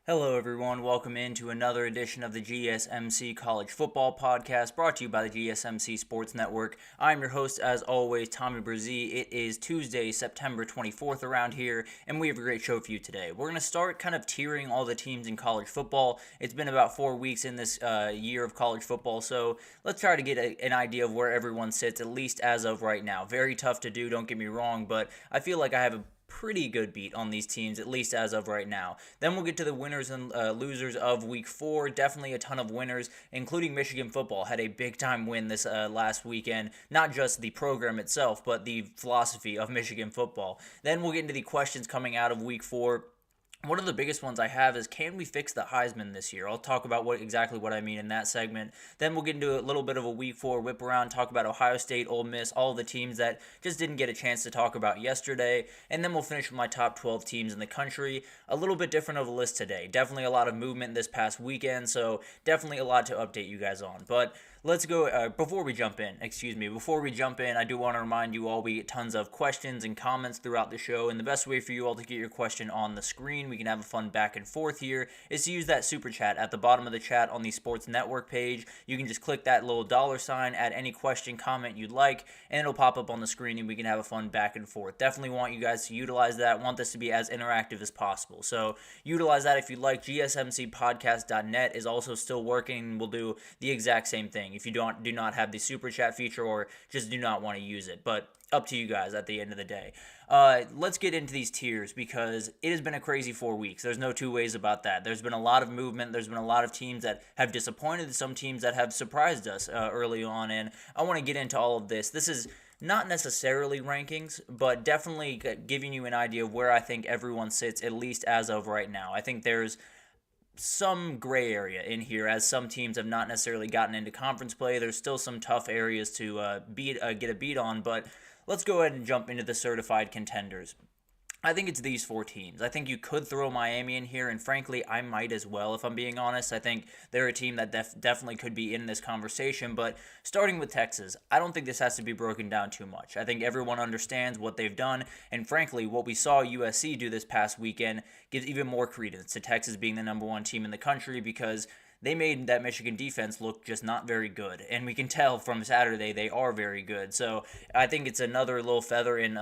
Hello, everyone. Welcome into another edition of the GSMC College Football Podcast, brought to you by the GSMC Sports Network. I'm your host, as always, Tommy Brzee. It is Tuesday, September 24th around here, and we have a great show for you today. We're going to start kind of tiering all the teams in college football. It's been about 4 weeks in this year of college football, so let's try to get an idea of where everyone sits, at least as of right now. Very tough to do, don't get me wrong, but I feel like I have a pretty good beat on these teams, at least as of right now. Then we'll get to the winners and losers of Week 4. Definitely a ton of winners, including Michigan football. Had a big-time win this last weekend. Not just the program itself, but the philosophy of Michigan football. Then we'll get into the questions coming out of Week 4. One of the biggest ones I have is, can we fix the Heisman this year? I'll talk about exactly what I mean in that segment. Then we'll get into a little bit of a Week 4 whip around, talk about Ohio State, Ole Miss, all the teams that just didn't get a chance to talk about yesterday. And then we'll finish with my top 12 teams in the country. A little bit different of a list today. Definitely a lot of movement this past weekend, so definitely a lot to update you guys on. But let's go, before we jump in, I do want to remind you all we get tons of questions and comments throughout the show, and the best way for you all to get your question on the screen, we can have a fun back and forth here, is to use that super chat at the bottom of the chat on the Sports Network page. You can just click that little $sign, add any question, comment you'd like, and it'll pop up on the screen, and we can have a fun back and forth. Definitely want you guys to utilize that, want this to be as interactive as possible. So utilize that if you'd like. GSMCpodcast.net is also still working. We'll do the exact same thing if you do not have the super chat feature or just do not want to use it. But up to you guys at the end of the day. Let's get into these tiers because it has been a crazy 4 weeks. There's no two ways about that. There's been a lot of movement. There's been a lot of teams that have disappointed, some teams that have surprised us early on, and I want to get into all of this. This is not necessarily rankings, but definitely giving you an idea of where I think everyone sits, at least as of right now. I think there's some gray area in here, as some teams have not necessarily gotten into conference play. There's still some tough areas to get a beat on, but let's go ahead and jump into the certified contenders. I think it's these 4 teams. I think you could throw Miami in here, and frankly, I might as well, if I'm being honest. I think they're a team that definitely could be in this conversation, but starting with Texas, I don't think this has to be broken down too much. I think everyone understands what they've done, and frankly, what we saw USC do this past weekend gives even more credence to Texas being the number 1 team in the country, because they made that Michigan defense look just not very good, and we can tell from Saturday they are very good. So I think it's another little feather in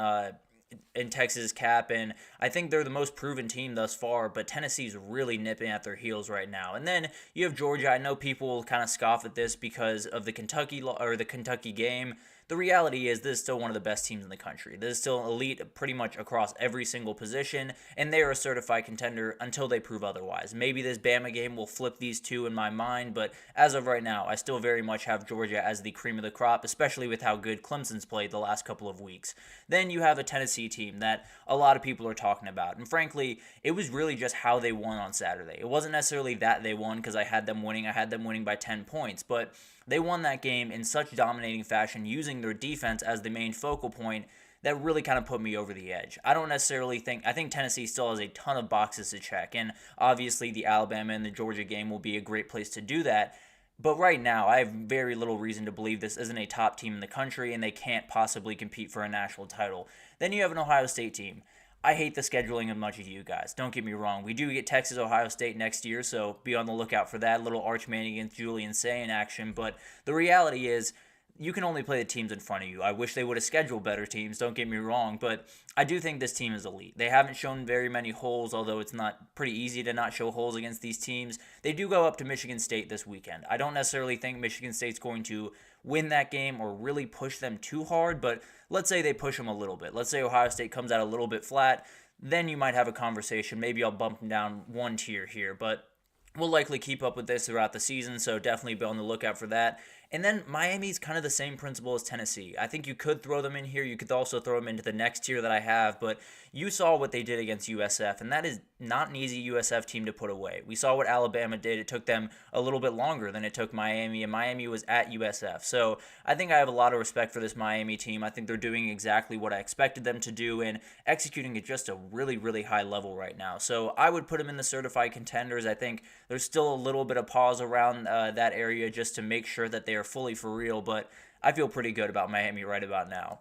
Texas' cap, and I think they're the most proven team thus far, but Tennessee's really nipping at their heels right now. And then you have Georgia. I know people will kind of scoff at this because of the Kentucky game. The reality is this is still one of the best teams in the country. This is still elite pretty much across every single position, and they are a certified contender until they prove otherwise. Maybe this Bama game will flip these two in my mind, but as of right now, I still very much have Georgia as the cream of the crop, especially with how good Clemson's played the last couple of weeks. Then you have a Tennessee team that a lot of people are talking about, and frankly, it was really just how they won on Saturday. It wasn't necessarily that they won because I had them winning. I had them winning by 10 points, but they won that game in such dominating fashion, using their defense as the main focal point, that really kind of put me over the edge. I think Tennessee still has a ton of boxes to check, and obviously the Alabama and the Georgia game will be a great place to do that. But right now, I have very little reason to believe this isn't a top team in the country, and they can't possibly compete for a national title. Then you have an Ohio State team. I hate the scheduling as much as you guys. Don't get me wrong. We do get Texas, Ohio State next year, so be on the lookout for that little Arch Manning against Julian Say in action. But the reality is, you can only play the teams in front of you. I wish they would have scheduled better teams, don't get me wrong, but I do think this team is elite. They haven't shown very many holes, although it's not pretty easy to not show holes against these teams. They do go up to Michigan State this weekend. I don't necessarily think Michigan State's going to win that game or really push them too hard, but let's say they push them a little bit. Let's say Ohio State comes out a little bit flat, then you might have a conversation. Maybe I'll bump them down 1 tier here, but we'll likely keep up with this throughout the season, so definitely be on the lookout for that. And then Miami's kind of the same principle as Tennessee. I think you could throw them in here. You could also throw them into the next tier that I have, but you saw what they did against USF, and that is not an easy USF team to put away. We saw what Alabama did. It took them a little bit longer than it took Miami, and Miami was at USF. So I think I have a lot of respect for this Miami team. I think they're doing exactly what I expected them to do and executing at just a really, really high level right now. So I would put them in the certified contenders. I think there's still a little bit of pause around that area just to make sure that they are fully for real, but I feel pretty good about Miami right about now.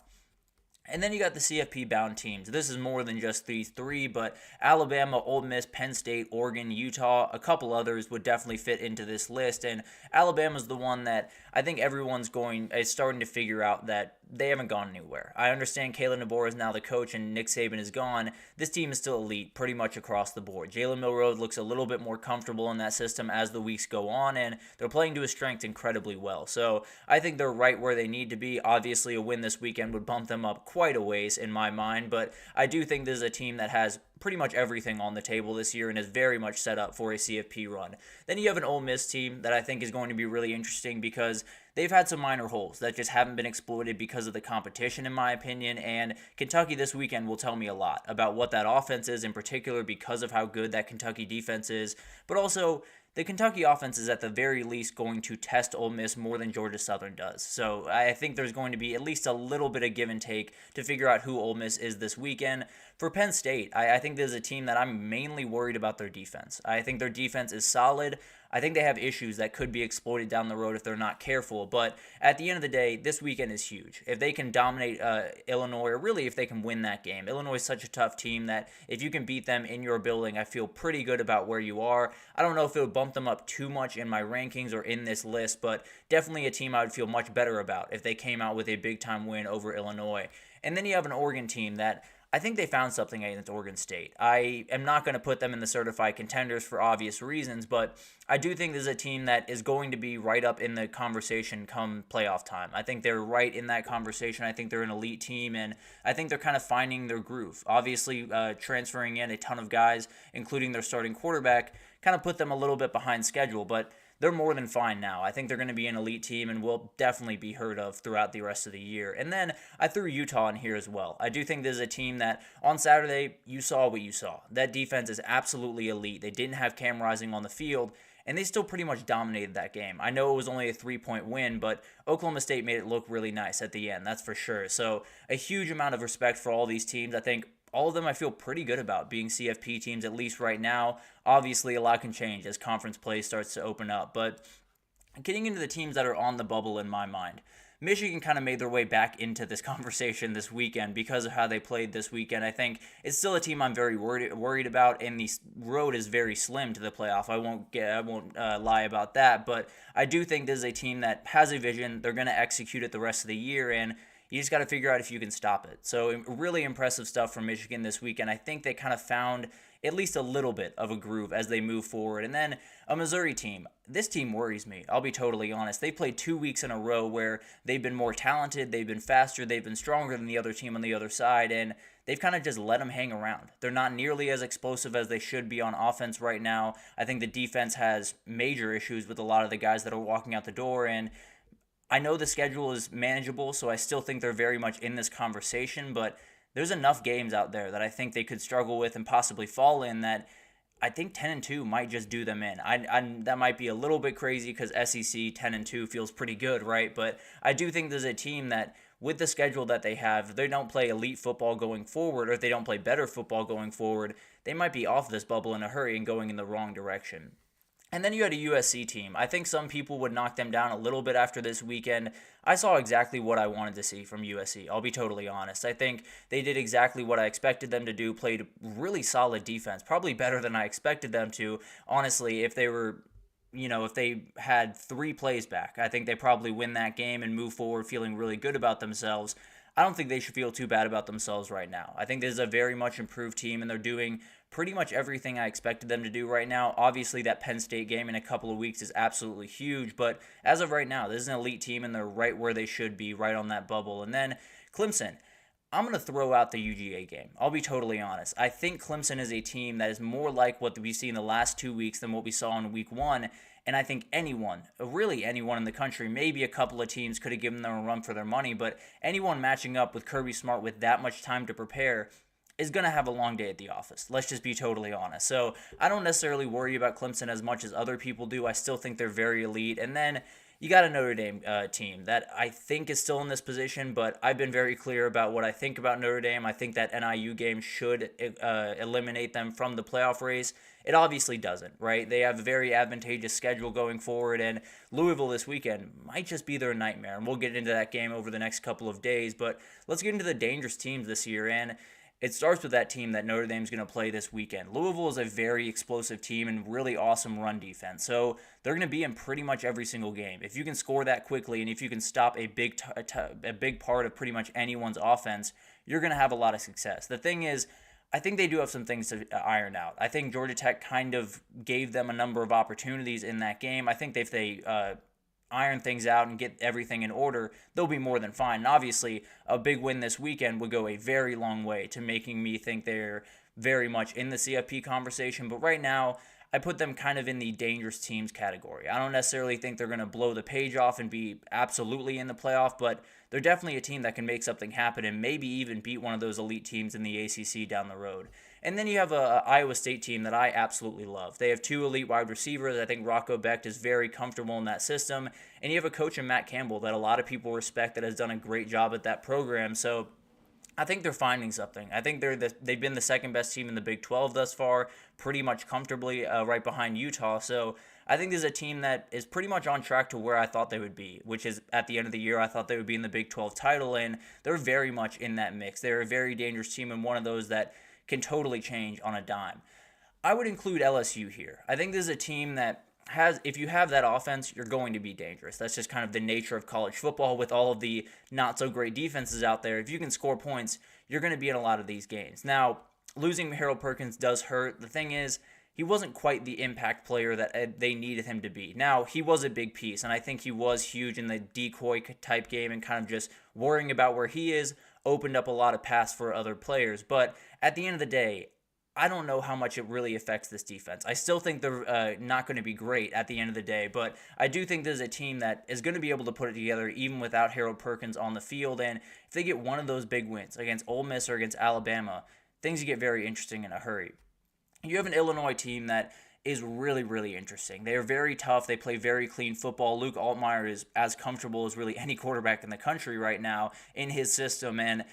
And then you got the CFP bound teams. This is more than just these three, but Alabama, Ole Miss, Penn State, Oregon, Utah, a couple others would definitely fit into this list. And Alabama's the one that I think everyone's is starting to figure out that they haven't gone anywhere. I understand Kalen DeBoer is now the coach and Nick Saban is gone. This team is still elite pretty much across the board. Jalen Milroe looks a little bit more comfortable in that system as the weeks go on, and they're playing to his strength incredibly well. So I think they're right where they need to be. Obviously, a win this weekend would bump them up quite a ways in my mind, but I do think this is a team that has pretty much everything on the table this year and is very much set up for a CFP run. Then you have an Ole Miss team that I think is going to be really interesting because they've had some minor holes that just haven't been exploited because of the competition, in my opinion, and Kentucky this weekend will tell me a lot about what that offense is in particular because of how good that Kentucky defense is, but also the Kentucky offense is at the very least going to test Ole Miss more than Georgia Southern does. So I think there's going to be at least a little bit of give and take to figure out who Ole Miss is this weekend. For Penn State, I think this is a team that I'm mainly worried about their defense. I think their defense is solid. I think they have issues that could be exploited down the road if they're not careful. But at the end of the day, this weekend is huge. If they can dominate Illinois, or really if they can win that game. Illinois is such a tough team that if you can beat them in your building, I feel pretty good about where you are. I don't know if it would bump them up too much in my rankings or in this list, but definitely a team I would feel much better about if they came out with a big-time win over Illinois. And then you have an Oregon team that I think they found something against Oregon State. I am not going to put them in the certified contenders for obvious reasons, but I do think this is a team that is going to be right up in the conversation come playoff time. I think they're right in that conversation. I think they're an elite team, and I think they're kind of finding their groove. Obviously, transferring in a ton of guys, including their starting quarterback, kind of put them a little bit behind schedule, but they're more than fine now. I think they're going to be an elite team and will definitely be heard of throughout the rest of the year. And then I threw Utah in here as well. I do think this is a team that on Saturday, you saw what you saw. That defense is absolutely elite. They didn't have Cam Rising on the field, and they still pretty much dominated that game. I know it was only a 3-point win, but Oklahoma State made it look really nice at the end, that's for sure. So a huge amount of respect for all these teams. I think all of them I feel pretty good about being CFP teams, at least right now. Obviously, a lot can change as conference play starts to open up. But getting into the teams that are on the bubble in my mind, Michigan kind of made their way back into this conversation this weekend because of how they played this weekend. I think it's still a team I'm very worried about, and the road is very slim to the playoff. I won't lie about that, but I do think this is a team that has a vision. They're going to execute it the rest of the year, and you just got to figure out if you can stop it. So really impressive stuff from Michigan this weekend. I think they kind of found at least a little bit of a groove as they move forward. And then a Missouri team. This team worries me. I'll be totally honest. They played 2 weeks in a row where they've been more talented, they've been faster, they've been stronger than the other team on the other side, and they've kind of just let them hang around. They're not nearly as explosive as they should be on offense right now. I think the defense has major issues with a lot of the guys that are walking out the door, and I know the schedule is manageable, so I still think they're very much in this conversation, but there's enough games out there that I think they could struggle with and possibly fall in that I think 10-2 might just do them in. That might be a little bit crazy because SEC 10-2 feels pretty good, right? But I do think there's a team that with the schedule that they have, if they don't play elite football going forward, or if they don't play better football going forward, they might be off this bubble in a hurry and going in the wrong direction. And then you had a USC team. I think some people would knock them down a little bit after this weekend. I saw exactly what I wanted to see from USC. I'll be totally honest. I think they did exactly what I expected them to do, played really solid defense, probably better than I expected them to. Honestly, if they had 3 plays back, I think they probably win that game and move forward feeling really good about themselves. I don't think they should feel too bad about themselves right now. I think this is a very much improved team, and they're doing pretty much everything I expected them to do right now. Obviously, that Penn State game in a couple of weeks is absolutely huge, but as of right now, this is an elite team, and they're right where they should be, right on that bubble. And then Clemson. I'm going to throw out the UGA game. I'll be totally honest. I think Clemson is a team that is more like what we see in the last 2 weeks than what we saw in week 1. And I think really anyone in the country, maybe a couple of teams could have given them a run for their money, but anyone matching up with Kirby Smart with that much time to prepare is going to have a long day at the office. Let's just be totally honest. So I don't necessarily worry about Clemson as much as other people do. I still think they're very elite. And then you got a Notre Dame team that I think is still in this position, but I've been very clear about what I think about Notre Dame. I think that NIU game should eliminate them from the playoff race. It obviously doesn't, right? They have a very advantageous schedule going forward, and Louisville this weekend might just be their nightmare, and we'll get into that game over the next couple of days, but let's get into the dangerous teams this year, and it starts with that team that Notre Dame's going to play this weekend. Louisville is a very explosive team and really awesome run defense. So they're going to be in pretty much every single game. If you can score that quickly and if you can stop a big part of pretty much anyone's offense, you're going to have a lot of success. The thing is, I think they do have some things to iron out. I think Georgia Tech kind of gave them a number of opportunities in that game. I think if they iron things out and get everything in order, they'll be more than fine. And obviously, a big win this weekend would go a very long way to making me think they're very much in the CFP conversation. But right now, I put them kind of in the dangerous teams category. I don't necessarily think they're going to blow the page off and be absolutely in the playoff, but they're definitely a team that can make something happen and maybe even beat one of those elite teams in the ACC down the road. And then you have a Iowa State team that I absolutely love. They have two elite wide receivers. I think Rocco Becht is very comfortable in that system. And you have a coach in Matt Campbell that a lot of people respect that has done a great job at that program. So I think they're finding something. I think they've been the second best team in the Big 12 thus far, pretty much comfortably right behind Utah. So I think this is a team that is pretty much on track to where I thought they would be, which is at the end of the year, I thought they would be in the Big 12 title, and they're very much in that mix. They're a very dangerous team and one of those that can totally change on a dime. I would include LSU here. I think this is a team that if you have that offense, you're going to be dangerous. That's just kind of the nature of college football with all of the not so great defenses out there. If you can score points, you're going to be in a lot of these games. Now, losing Harold Perkins does hurt. The thing is, he wasn't quite the impact player that they needed him to be. Now, he was a big piece, and I think he was huge in the decoy type game and kind of just worrying about where he is opened up a lot of paths for other players. But at the end of the day, I don't know how much it really affects this defense. I still think they're not going to be great at the end of the day, but I do think there's a team that is going to be able to put it together even without Harold Perkins on the field. And if they get one of those big wins against Ole Miss or against Alabama, things get very interesting in a hurry. You have an Illinois team that is really, really interesting. They are very tough. They play very clean football. Luke Altmaier is as comfortable as really any quarterback in the country right now in his system, and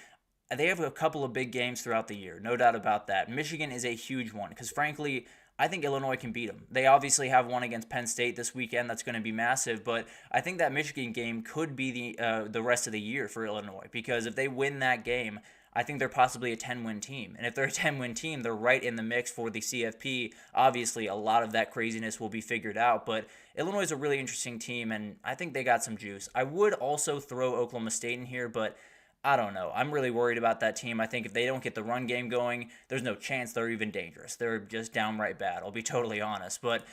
they have a couple of big games throughout the year, no doubt about that. Michigan is a huge one because, frankly, I think Illinois can beat them. They obviously have one against Penn State this weekend that's going to be massive, but I think that Michigan game could be the rest of the year for Illinois because if they win that game, I think they're possibly a 10-win team. And if they're a 10-win team, they're right in the mix for the CFP. Obviously, a lot of that craziness will be figured out, but Illinois is a really interesting team, and I think they got some juice. I would also throw Oklahoma State in here, but I don't know. I'm really worried about that team. I think if they don't get the run game going, there's no chance they're even dangerous. They're just downright bad, I'll be totally honest. But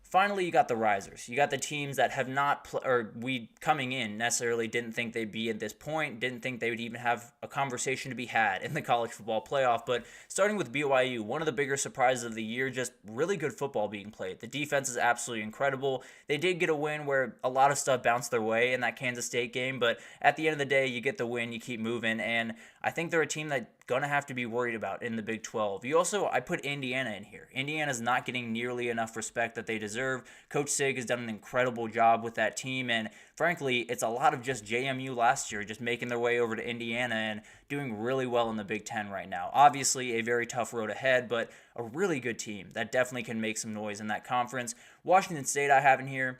finally, you got the risers. You got the teams that have not, we coming in necessarily didn't think they'd be at this point, didn't think they would even have a conversation to be had in the college football playoff. But starting with BYU, one of the bigger surprises of the year, just really good football being played. The defense is absolutely incredible. They did get a win where a lot of stuff bounced their way in that Kansas State game, but at the end of the day, you get the win, you keep moving, and I think they're a team that going to have to be worried about in the Big 12. I put Indiana in here. Indiana's not getting nearly enough respect that they deserve. Coach Sig has done an incredible job with that team, and frankly, it's a lot of just JMU last year, just making their way over to Indiana and doing really well in the Big 10 right now. Obviously, a very tough road ahead, but a really good team that definitely can make some noise in that conference. Washington State I have in here.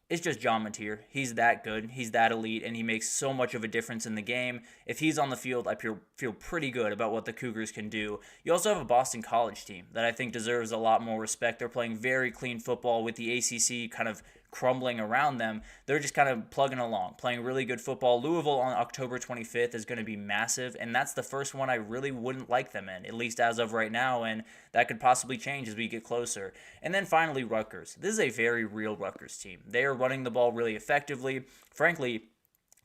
It's just John Mateer. He's that good. He's that elite, and he makes so much of a difference in the game. If he's on the field, I feel pretty good about what the Cougars can do. You also have a Boston College team that I think deserves a lot more respect. They're playing very clean football with the ACC kind of crumbling around them. They're just kind of plugging along, playing really good football. Louisville on October 25th is going to be massive, and that's the first one I really wouldn't like them in, at least as of right now, and that could possibly change as we get closer. And then finally, Rutgers. This is a very real Rutgers team. They are running the ball really effectively. Frankly,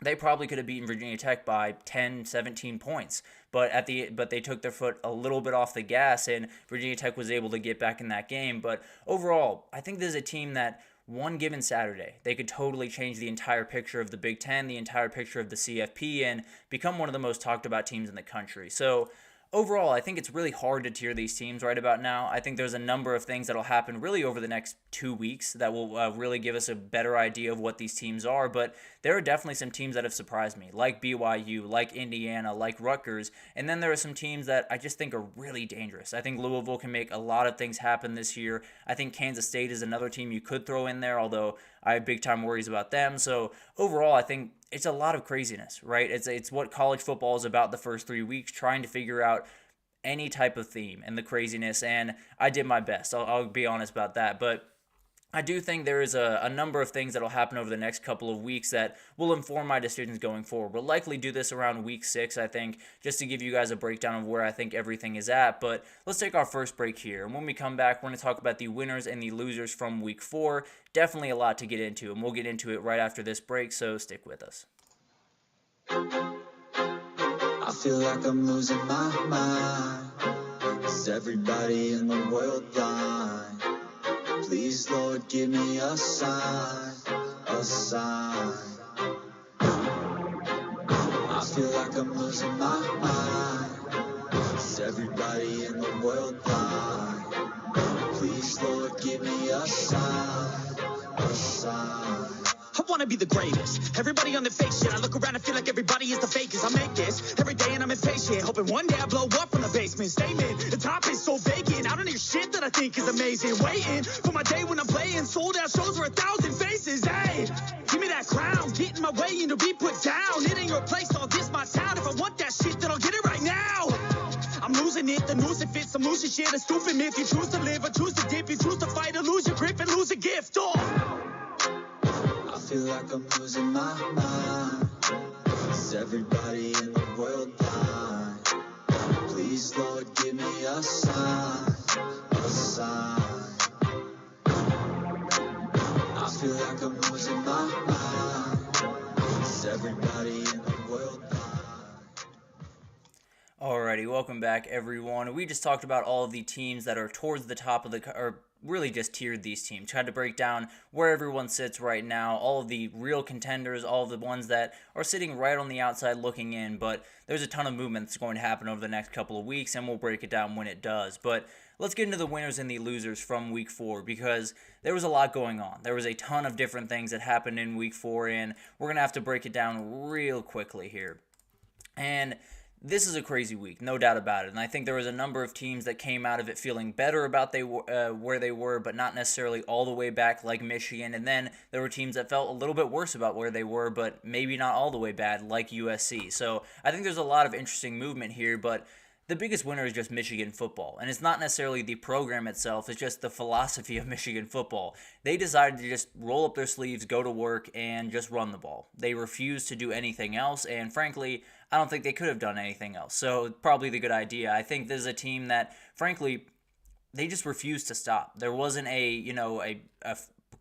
they probably could have beaten Virginia Tech by 10, 17 points, but they took their foot a little bit off the gas, and Virginia Tech was able to get back in that game. But overall, I think this is a team that one given Saturday, they could totally change the entire picture of the Big Ten, the entire picture of the CFP, and become one of the most talked about teams in the country. So overall, I think it's really hard to tier these teams right about now. I think there's a number of things that'll happen really over the next 2 weeks that will really give us a better idea of what these teams are. But there are definitely some teams that have surprised me, like BYU, like Indiana, like Rutgers. And then there are some teams that I just think are really dangerous. I think Louisville can make a lot of things happen this year. I think Kansas State is another team you could throw in there, although I have big time worries about them. So overall, I think it's a lot of craziness, right? It's what college football is about the first 3 weeks, trying to figure out any type of theme and the craziness, and I did my best. I'll be honest about that, but I do think there is a number of things that will happen over the next couple of weeks that will inform my decisions going forward. We'll likely do this around week 6, I think, just to give you guys a breakdown of where I think everything is at. But let's take our first break here. And when we come back, we're going to talk about the winners and the losers from week 4. Definitely a lot to get into, and we'll get into it right after this break, so stick with us. I feel like I'm losing my mind. Is everybody in the world blind? Please, Lord, give me a sign, a sign. I feel like I'm losing my mind. Is everybody in the world blind? Please, Lord, give me a sign, a sign. I wanna be the greatest. Everybody on the fake shit. I look around and feel like everybody is the fakest. I make this every day and I'm impatient, hoping one day I blow up from the basement. Statement, the top is so vacant. I don't hear shit that I think is amazing. Waiting for my day when I'm playing sold out shows for 1,000 faces. Hey, give me that crown, get in my way and to be put down. It ain't your place, all this my town. If I want that shit, then I'll get it right now. I'm losing it, the news it fits. I'm losing shit, a stupid myth. You choose to live or choose to dip. You choose to fight or lose your grip and lose a gift. I feel like I'm losing my mind. Is everybody in the world blind? Please, Lord, give me a sign, a sign. I feel like I'm losing my mind. Is everybody in the world blind? Alrighty, welcome back, everyone. We just talked about all of the teams that are towards the top of or really just tiered these teams. Tried to break down where everyone sits right now, all of the real contenders, all of the ones that are sitting right on the outside looking in, but there's a ton of movement that's going to happen over the next couple of weeks, and we'll break it down when it does. But let's get into the winners and the losers from week 4, because there was a lot going on. There was a ton of different things that happened in week 4, and we're going to have to break it down real quickly here. And this is a crazy week, no doubt about it, and I think there was a number of teams that came out of it feeling better about where they were, but not necessarily all the way back like Michigan, and then there were teams that felt a little bit worse about where they were, but maybe not all the way bad like USC. So I think there's a lot of interesting movement here, but the biggest winner is just Michigan football, and it's not necessarily the program itself, it's just the philosophy of Michigan football. They decided to just roll up their sleeves, go to work, and just run the ball. They refused to do anything else, and frankly, I don't think they could have done anything else, so probably the good idea. I think this is a team that, frankly, they just refused to stop. There wasn't a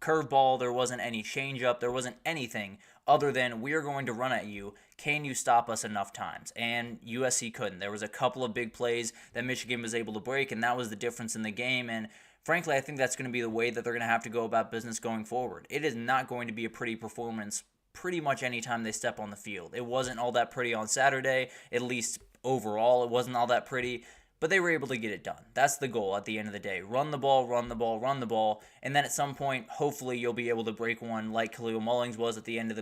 curveball, there wasn't any changeup, there wasn't anything other than we are going to run at you. Can you stop us enough times? And USC couldn't. There was a couple of big plays that Michigan was able to break, and that was the difference in the game. And frankly, I think that's going to be the way that they're going to have to go about business going forward. It is not going to be a pretty performance pretty much any time they step on the field. It wasn't all that pretty on Saturday, at least overall it wasn't all that pretty, but they were able to get it done. That's the goal at the end of the day. Run the ball, run the ball, run the ball, and then at some point, hopefully you'll be able to break one like Khalil Mullings was at the end of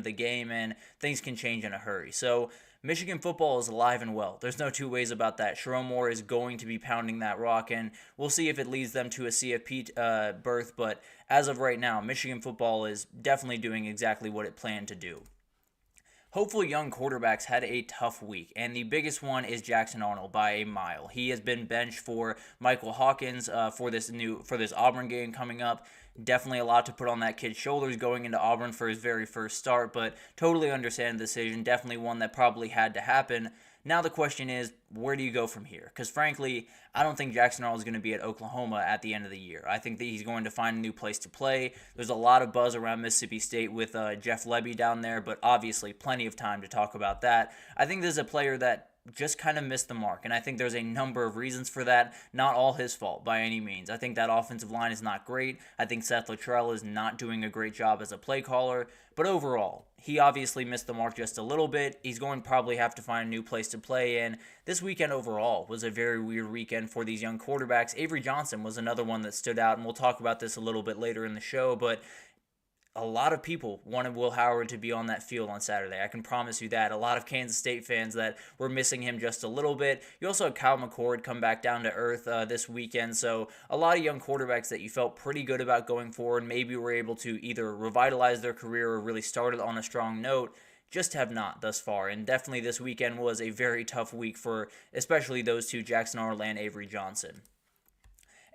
the game, and things can change in a hurry. So Michigan football is alive and well. There's no two ways about that. Sharon Moore is going to be pounding that rock, and we'll see if it leads them to a CFP berth, but as of right now, Michigan football is definitely doing exactly what it planned to do. Hopeful young quarterbacks had a tough week, and the biggest one is Jackson Arnold by a mile. He has been benched for Michael Hawkins for this Auburn game coming up. Definitely a lot to put on that kid's shoulders going into Auburn for his very first start, but totally understand the decision. Definitely one that probably had to happen. Now the question is, where do you go from here? Because frankly, I don't think Jackson Arnold is going to be at Oklahoma at the end of the year. I think that he's going to find a new place to play. There's a lot of buzz around Mississippi State with Jeff Lebby down there, but obviously plenty of time to talk about that. I think this is a player that just kind of missed the mark. And I think there's a number of reasons for that. Not all his fault by any means. I think that offensive line is not great. I think Seth Luttrell is not doing a great job as a play caller. But overall, he obviously missed the mark just a little bit. He's going to probably have to find a new place to play in. This weekend overall was a very weird weekend for these young quarterbacks. Avery Johnson was another one that stood out, and we'll talk about this a little bit later in the show, but a lot of people wanted Will Howard to be on that field on Saturday. I can promise you that. A lot of Kansas State fans that were missing him just a little bit. You also had Kyle McCord come back down to earth this weekend. So a lot of young quarterbacks that you felt pretty good about going forward, maybe were able to either revitalize their career or really started on a strong note, just have not thus far. And definitely this weekend was a very tough week for especially those two, Jackson Arnold and Avery Johnson.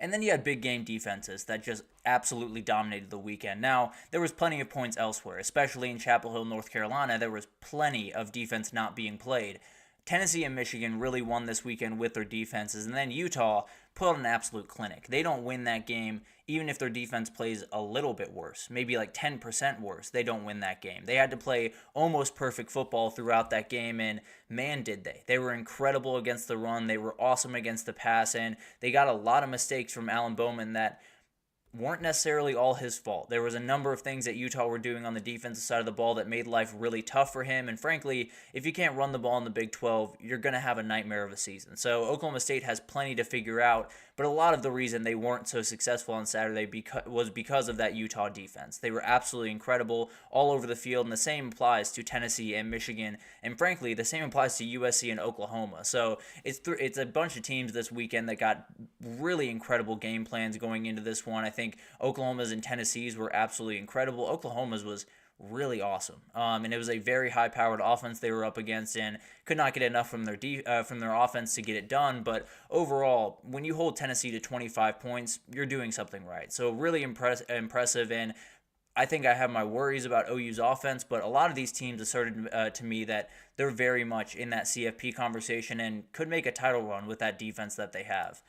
And then you had big game defenses that just absolutely dominated the weekend. Now, there was plenty of points elsewhere, especially in Chapel Hill, North Carolina. There was plenty of defense not being played. Tennessee and Michigan really won this weekend with their defenses, and then Utah put on an absolute clinic. They don't win that game even if their defense plays a little bit worse, maybe like 10% worse. They don't win that game. They had to play almost perfect football throughout that game, and man, did they. They were incredible against the run. They were awesome against the pass, and they got a lot of mistakes from Alan Bowman that weren't necessarily all his fault. There was a number of things that Utah were doing on the defensive side of the ball that made life really tough for him. And frankly, if you can't run the ball in the Big 12, you're going to have a nightmare of a season. So Oklahoma State has plenty to figure out, but a lot of the reason they weren't so successful on Saturday was because of that Utah defense. They were absolutely incredible all over the field, and the same applies to Tennessee and Michigan, and frankly, the same applies to USC and Oklahoma. So it's a bunch of teams this weekend that got really incredible game plans going into this one. I think Oklahoma's and Tennessee's were absolutely incredible. Oklahoma's was really awesome, and it was a very high-powered offense they were up against, and could not get enough from their offense to get it done. But overall, when you hold Tennessee to 25 points, you're doing something right. So really impressive, and I think I have my worries about OU's offense, but a lot of these teams asserted to me that they're very much in that CFP conversation and could make a title run with that defense that they have.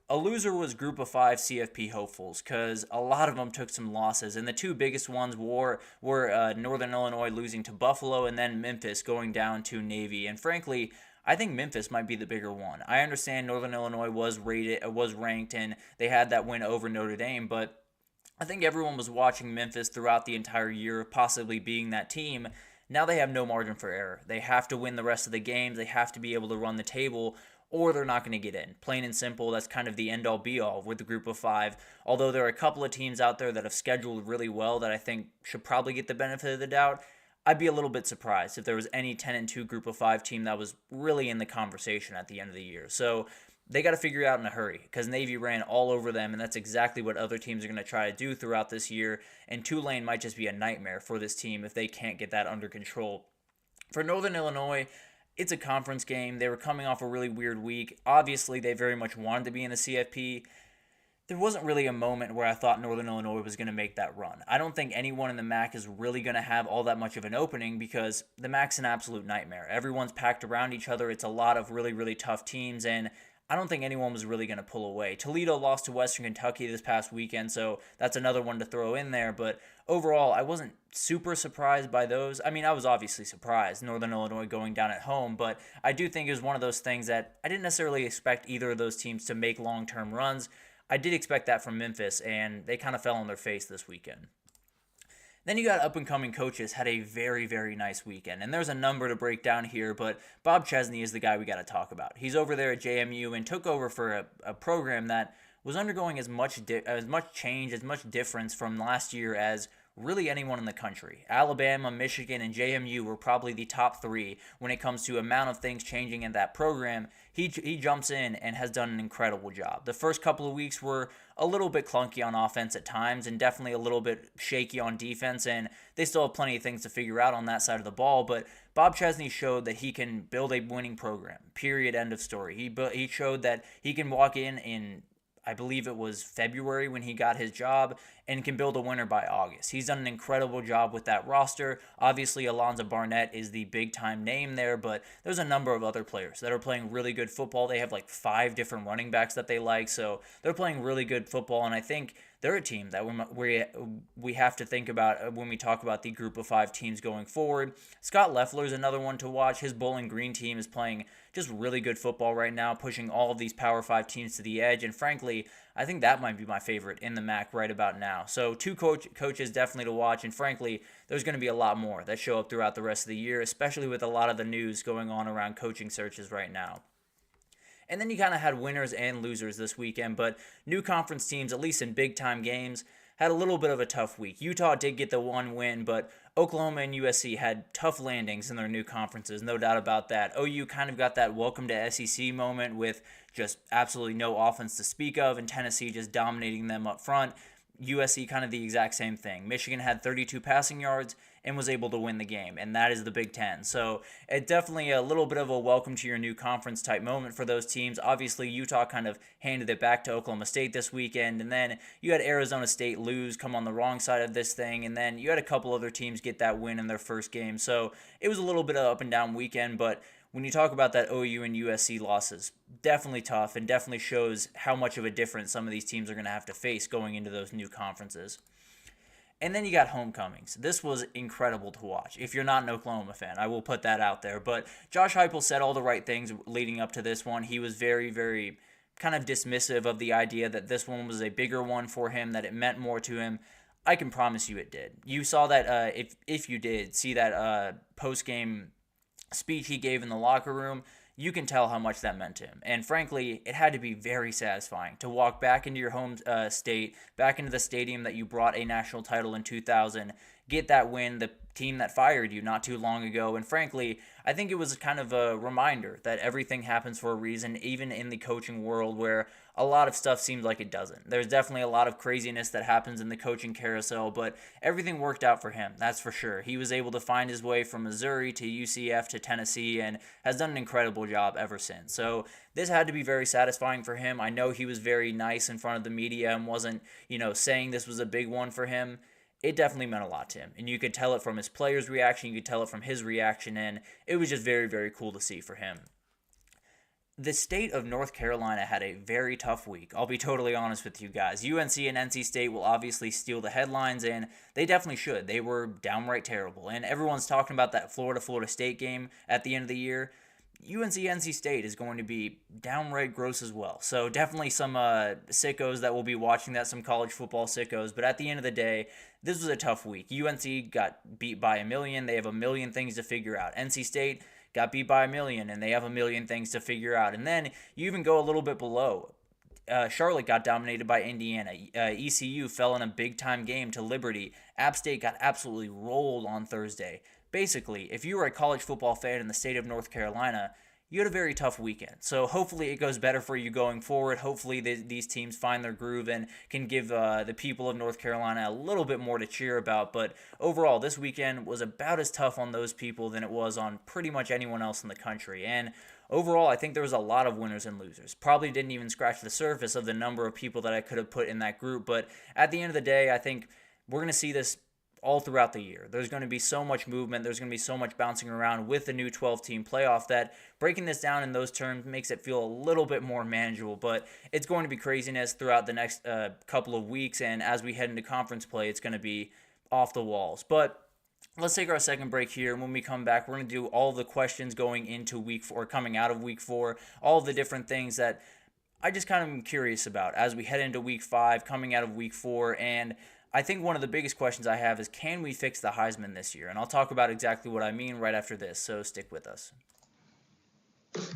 A loser was Group of 5 CFP hopefuls, because a lot of them took some losses, and the two biggest ones were Northern Illinois losing to Buffalo, and then Memphis going down to Navy. And frankly, I think Memphis might be the bigger one. I understand Northern Illinois was ranked, and they had that win over Notre Dame, but I think everyone was watching Memphis throughout the entire year, possibly being that team. Now they have no margin for error. They have to win the rest of the games. They have to be able to run the table, or they're not going to get in. Plain and simple, that's kind of the end-all be-all with the Group of 5. Although there are a couple of teams out there that have scheduled really well that I think should probably get the benefit of the doubt, I'd be a little bit surprised if there was any 10-2 Group of 5 team that was really in the conversation at the end of the year. So they got to figure it out in a hurry, because Navy ran all over them, and that's exactly what other teams are going to try to do throughout this year, and Tulane might just be a nightmare for this team if they can't get that under control. For Northern Illinois, it's a conference game. They were coming off a really weird week. Obviously, they very much wanted to be in the CFP. There wasn't really a moment where I thought Northern Illinois was going to make that run. I don't think anyone in the MAC is really going to have all that much of an opening, because the MAC's an absolute nightmare. Everyone's packed around each other. It's a lot of really, really tough teams, and I don't think anyone was really going to pull away. Toledo lost to Western Kentucky this past weekend, so that's another one to throw in there. But overall, I wasn't super surprised by those. I mean, I was obviously surprised, Northern Illinois going down at home, but I do think it was one of those things that I didn't necessarily expect either of those teams to make long-term runs. I did expect that from Memphis, and they kind of fell on their face this weekend. Then you got up-and-coming coaches had a very, very nice weekend. And there's a number to break down here, but Bob Chesney is the guy we got to talk about. He's over there at JMU and took over for a program that was undergoing as much change, as much difference from last year as really anyone in the country. Alabama, Michigan, and JMU were probably the top three when it comes to amount of things changing in that program. He jumps in and has done an incredible job. The first couple of weeks were a little bit clunky on offense at times, and definitely a little bit shaky on defense, and they still have plenty of things to figure out on that side of the ball, but Bob Chesney showed that he can build a winning program, period, end of story. He showed that he can walk in I believe it was February when he got his job, and can build a winner by August. He's done an incredible job with that roster. Obviously, Alonzo Barnett is the big-time name there, but there's a number of other players that are playing really good football. They have like 5 different running backs that they like, so they're playing really good football, and I think they're a team that we have to think about when we talk about the Group of 5 teams going forward. Scott Loeffler is another one to watch. His Bowling Green team is playing just really good football right now, pushing all of these Power 5 teams to the edge. And frankly, I think that might be my favorite in the MAC right about now. So two coaches definitely to watch. And frankly, there's going to be a lot more that show up throughout the rest of the year, especially with a lot of the news going on around coaching searches right now. And then you kind of had winners and losers this weekend, but new conference teams, at least in big-time games, had a little bit of a tough week. Utah did get the one win, but Oklahoma and USC had tough landings in their new conferences, no doubt about that. OU kind of got that welcome to SEC moment with just absolutely no offense to speak of, and Tennessee just dominating them up front. USC kind of the exact same thing. Michigan had 32 passing yards and was able to win the game, and that is the Big Ten. So it definitely a little bit of a welcome to your new conference type moment for those teams. Obviously, Utah kind of handed it back to Oklahoma State this weekend, and then you had Arizona State lose, come on the wrong side of this thing, and then you had a couple other teams get that win in their first game. So it was a little bit of up and down weekend, but when you talk about that OU and USC losses, definitely tough and definitely shows how much of a difference some of these teams are going to have to face going into those new conferences. And then you got homecomings. This was incredible to watch. If you're not an Oklahoma fan, I will put that out there. But Josh Heupel said all the right things leading up to this one. He was very, very kind of dismissive of the idea that this one was a bigger one for him, that it meant more to him. I can promise you it did. You saw that, if you did see that post-game speech he gave in the locker room, you can tell how much that meant to him. And frankly, it had to be very satisfying to walk back into your home state, back into the stadium that you brought a national title in 2000, get that win, the team that fired you not too long ago. And frankly, I think it was kind of a reminder that everything happens for a reason, even in the coaching world where a lot of stuff seems like it doesn't. There's definitely a lot of craziness that happens in the coaching carousel, but everything worked out for him, that's for sure. He was able to find his way from Missouri to UCF to Tennessee and has done an incredible job ever since. So this had to be very satisfying for him. I know he was very nice in front of the media and wasn't, saying this was a big one for him. It definitely meant a lot to him, and you could tell it from his players' reaction, you could tell it from his reaction, and it was just very, very cool to see for him. The state of North Carolina had a very tough week. I'll be totally honest with you guys. UNC and NC State will obviously steal the headlines, and they definitely should. They were downright terrible, and everyone's talking about that Florida State game at the end of the year. UNC-NC State is going to be downright gross as well. So definitely some sickos that will be watching that, some college football sickos. But at the end of the day, this was a tough week. UNC got beat by 1 million. They have 1 million things to figure out. NC State got beat by 1 million, and they have 1 million things to figure out. And then you even go a little bit below. Charlotte got dominated by Indiana. ECU fell in a big-time game to Liberty. App State got absolutely rolled on Thursday. Basically, if you were a college football fan in the state of North Carolina, you had a very tough weekend. So hopefully it goes better for you going forward. Hopefully these teams find their groove and can give the people of North Carolina a little bit more to cheer about. But overall, this weekend was about as tough on those people than it was on pretty much anyone else in the country. And overall, I think there was a lot of winners and losers. Probably didn't even scratch the surface of the number of people that I could have put in that group. But at the end of the day, I think we're going to see this all throughout the year. There's going to be so much movement. There's going to be so much bouncing around with the new 12-team playoff that breaking this down in those terms makes it feel a little bit more manageable. But it's going to be craziness throughout the next couple of weeks. And as we head into conference play, it's going to be off the walls. But let's take our second break here. And when we come back, we're going to do all the questions going into week 4, coming out of week 4, all the different things that I just kind of am curious about as we head into week 5, coming out of week 4. And I think one of the biggest questions I have is, can we fix the Heisman this year? And I'll talk about exactly what I mean right after this, so stick with us.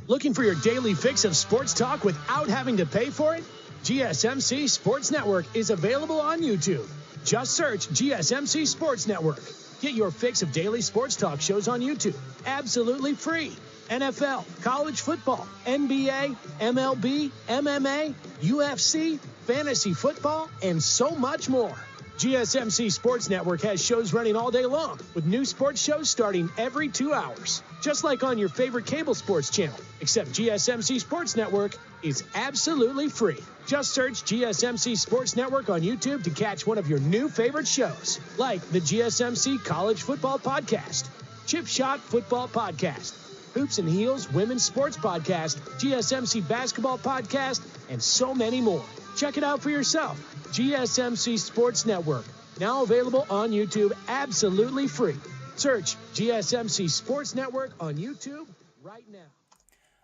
Looking for your daily fix of sports talk without having to pay for it? GSMC Sports Network is available on YouTube. Just search GSMC Sports Network. Get your fix of daily sports talk shows on YouTube, absolutely free. NFL, college football, NBA, MLB, MMA, UFC, fantasy football, and so much more. GSMC Sports Network has shows running all day long, with new sports shows starting every 2 hours. Just like on your favorite cable sports channel, except GSMC Sports Network is absolutely free. Just search GSMC Sports Network on YouTube to catch one of your new favorite shows, like the GSMC College Football Podcast, Chip Shot Football Podcast, Hoops and Heels Women's Sports Podcast, GSMC Basketball Podcast, and so many more. Check it out for yourself. GSMC Sports Network, now available on YouTube absolutely free. Search GSMC Sports Network on YouTube right now.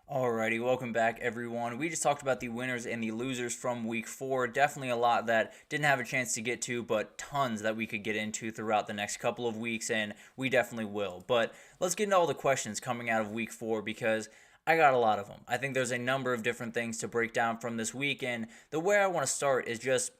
Alrighty, welcome back everyone. We just talked about the winners and the losers from week 4. Definitely a lot that didn't have a chance to get to, but tons that we could get into throughout the next couple of weeks, and we definitely will. But let's get into all the questions coming out of week 4 because I got a lot of them. I think there's a number of different things to break down from this week, and the way I want to start is just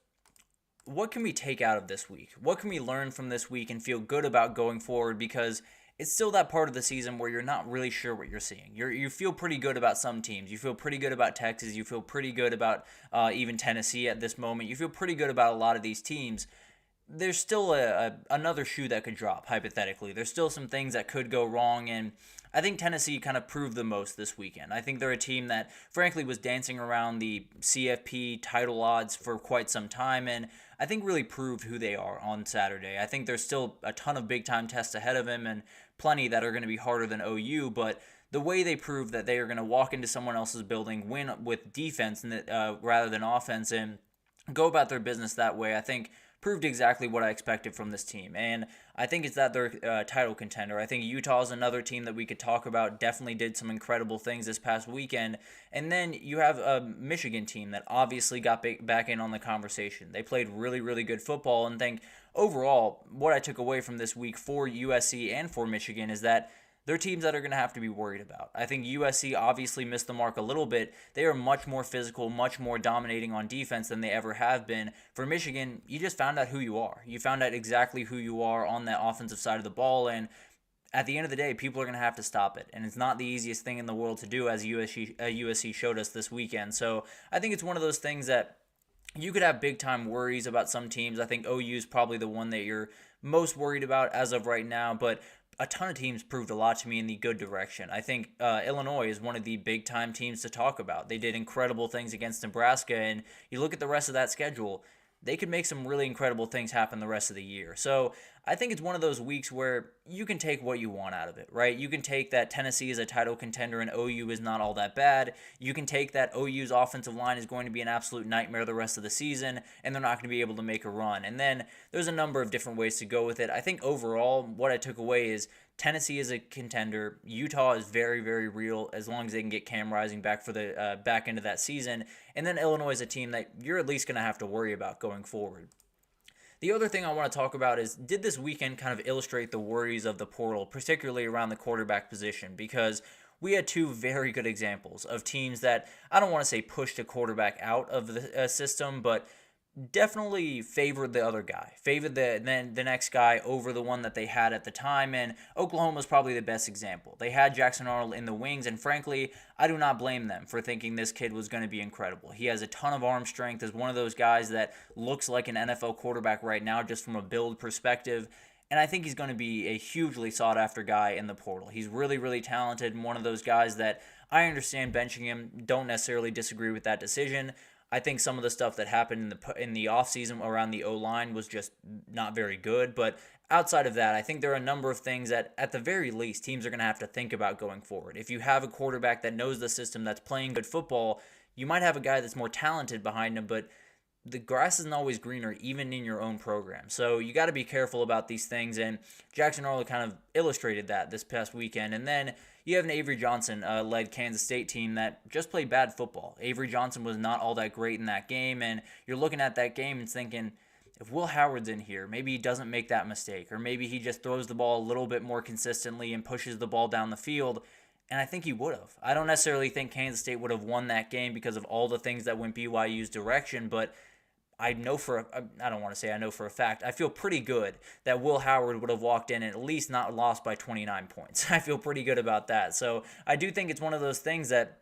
what can we take out of this week? What can we learn from this week and feel good about going forward? Because it's still that part of the season where you're not really sure what you're seeing. You feel pretty good about some teams. You feel pretty good about Texas. You feel pretty good about even Tennessee at this moment. You feel pretty good about a lot of these teams. There's still another shoe that could drop, hypothetically. There's still some things that could go wrong, and I think Tennessee kind of proved the most this weekend. I think they're a team that, frankly, was dancing around the CFP title odds for quite some time, and I think really proved who they are on Saturday. I think there's still a ton of big-time tests ahead of them, and plenty that are going to be harder than OU, but the way they proved that they are going to walk into someone else's building, win with defense rather than offense, and go about their business that way, I think proved exactly what I expected from this team. And I think it's that they're a title contender. I think Utah is another team that we could talk about. Definitely did some incredible things this past weekend. And then you have a Michigan team that obviously got back in on the conversation. They played really, really good football, and think overall, what I took away from this week for USC and for Michigan is that they're teams that are going to have to be worried about. I think USC obviously missed the mark a little bit. They are much more physical, much more dominating on defense than they ever have been. For Michigan, you just found out who you are. You found out exactly who you are on that offensive side of the ball, and at the end of the day, people are going to have to stop it. And it's not the easiest thing in the world to do, as USC showed us this weekend. So I think it's one of those things that you could have big-time worries about some teams. I think OU is probably the one that you're most worried about as of right now, but a ton of teams proved a lot to me in the good direction. I think Illinois is one of the big-time teams to talk about. They did incredible things against Nebraska, and you look at the rest of that schedule, they could make some really incredible things happen the rest of the year. So I think it's one of those weeks where you can take what you want out of it, right? You can take that Tennessee is a title contender and OU is not all that bad. You can take that OU's offensive line is going to be an absolute nightmare the rest of the season, and they're not going to be able to make a run. And then there's a number of different ways to go with it. I think overall, what I took away is Tennessee is a contender. Utah is very, very real as long as they can get Cam Rising back for the back end of that season. And then Illinois is a team that you're at least going to have to worry about going forward. The other thing I want to talk about is, did this weekend kind of illustrate the worries of the portal, particularly around the quarterback position? Because we had two very good examples of teams that, I don't want to say pushed a quarterback out of the system, but definitely favored the other guy, favored the next guy over the one that they had at the time, and Oklahoma's probably the best example. They had Jackson Arnold in the wings, and frankly, I do not blame them for thinking this kid was going to be incredible. He has a ton of arm strength, is one of those guys that looks like an NFL quarterback right now just from a build perspective, and I think he's going to be a hugely sought-after guy in the portal. He's really, really talented, and one of those guys that I understand benching him, don't necessarily disagree with that decision. I think some of the stuff that happened in the offseason around the O-line was just not very good. But outside of that, I think there are a number of things that, at the very least, teams are going to have to think about going forward. If you have a quarterback that knows the system, that's playing good football, you might have a guy that's more talented behind him, but the grass isn't always greener, even in your own program. So you got to be careful about these things, and Jackson Arnold kind of illustrated that this past weekend. And then you have an Avery Johnson-led Kansas State team that just played bad football. Avery Johnson was not all that great in that game, and you're looking at that game and thinking, if Will Howard's in here, maybe he doesn't make that mistake, or maybe he just throws the ball a little bit more consistently and pushes the ball down the field. And I think he would have. I don't necessarily think Kansas State would have won that game because of all the things that went BYU's direction, but I don't want to say I know for a fact, I feel pretty good that Will Howard would have walked in and at least not lost by 29 points. I feel pretty good about that. So I do think it's one of those things that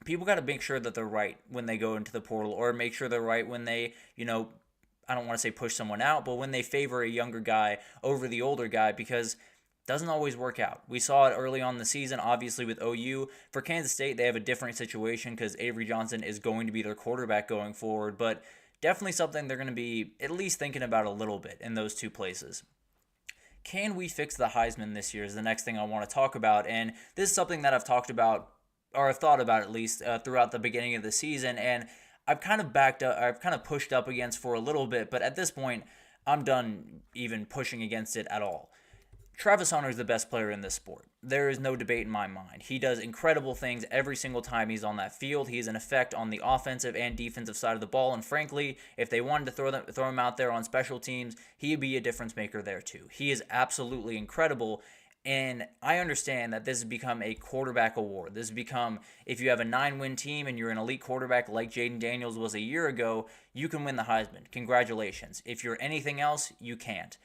people got to make sure that they're right when they go into the portal, or make sure they're right when they, I don't want to say push someone out, but when they favor a younger guy over the older guy, because it doesn't always work out. We saw it early on in the season, obviously with OU. For Kansas State, they have a different situation because Avery Johnson is going to be their quarterback going forward, but definitely something they're going to be at least thinking about a little bit in those two places. Can we fix the Heisman this year is the next thing I want to talk about. And this is something that I've talked about, or I've thought about at least throughout the beginning of the season. And I've kind of pushed up against for a little bit. But at this point, I'm done even pushing against it at all. Travis Hunter is the best player in this sport. There is no debate in my mind. He does incredible things every single time he's on that field. He has an effect on the offensive and defensive side of the ball, and frankly, if they wanted to throw him out there on special teams, he'd be a difference maker there too. He is absolutely incredible, and I understand that this has become a quarterback award. This has become, if you have a 9-win team and you're an elite quarterback like Jaden Daniels was a year ago, you can win the Heisman. Congratulations. If you're anything else, you can't.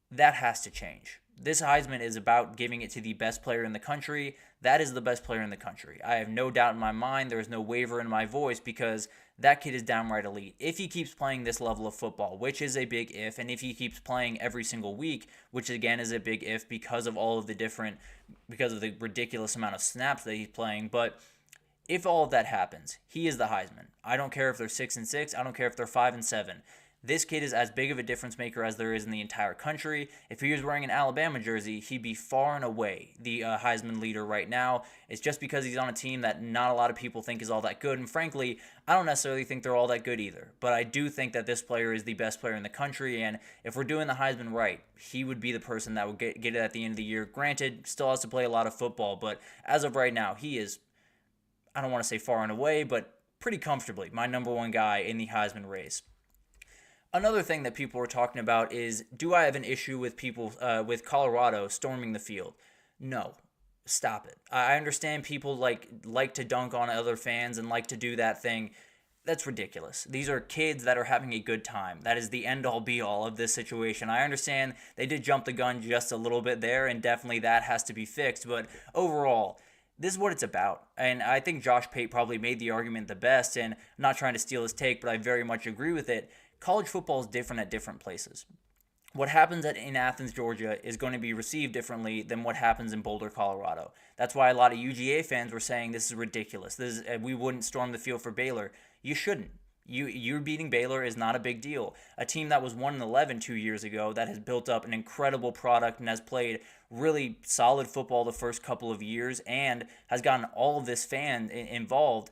That has to change. This Heisman is about giving it to the best player in the country. That is the best player in the country. I have no doubt in my mind. There is no waver in my voice because that kid is downright elite. If he keeps playing this level of football, which is a big if, and if he keeps playing every single week, which again is a big if because of the ridiculous amount of snaps that he's playing, but if all of that happens, he is the Heisman. I don't care if they're 6-6. I don't care if they're 5-7. This kid is as big of a difference maker as there is in the entire country. If he was wearing an Alabama jersey, he'd be far and away the Heisman leader right now. It's just because he's on a team that not a lot of people think is all that good. And frankly, I don't necessarily think they're all that good either. But I do think that this player is the best player in the country. And if we're doing the Heisman right, he would be the person that would get it at the end of the year. Granted, still has to play a lot of football. But as of right now, he is, I don't want to say far and away, but pretty comfortably my number one guy in the Heisman race. Another thing that people were talking about is, do I have an issue with people, with Colorado storming the field? No. Stop it. I understand people like to dunk on other fans and like to do that thing. That's ridiculous. These are kids that are having a good time. That is the end-all be-all of this situation. I understand they did jump the gun just a little bit there, and definitely that has to be fixed. But overall, this is what it's about. And I think Josh Pate probably made the argument the best, and I'm not trying to steal his take, but I very much agree with it. College football is different at different places. What happens in Athens, Georgia is going to be received differently than what happens in Boulder, Colorado. That's why a lot of UGA fans were saying this is ridiculous. We wouldn't storm the field for Baylor. You shouldn't. You're beating Baylor is not a big deal. A team that was 1-11 2 years ago that has built up an incredible product and has played really solid football the first couple of years and has gotten all of this fan involved,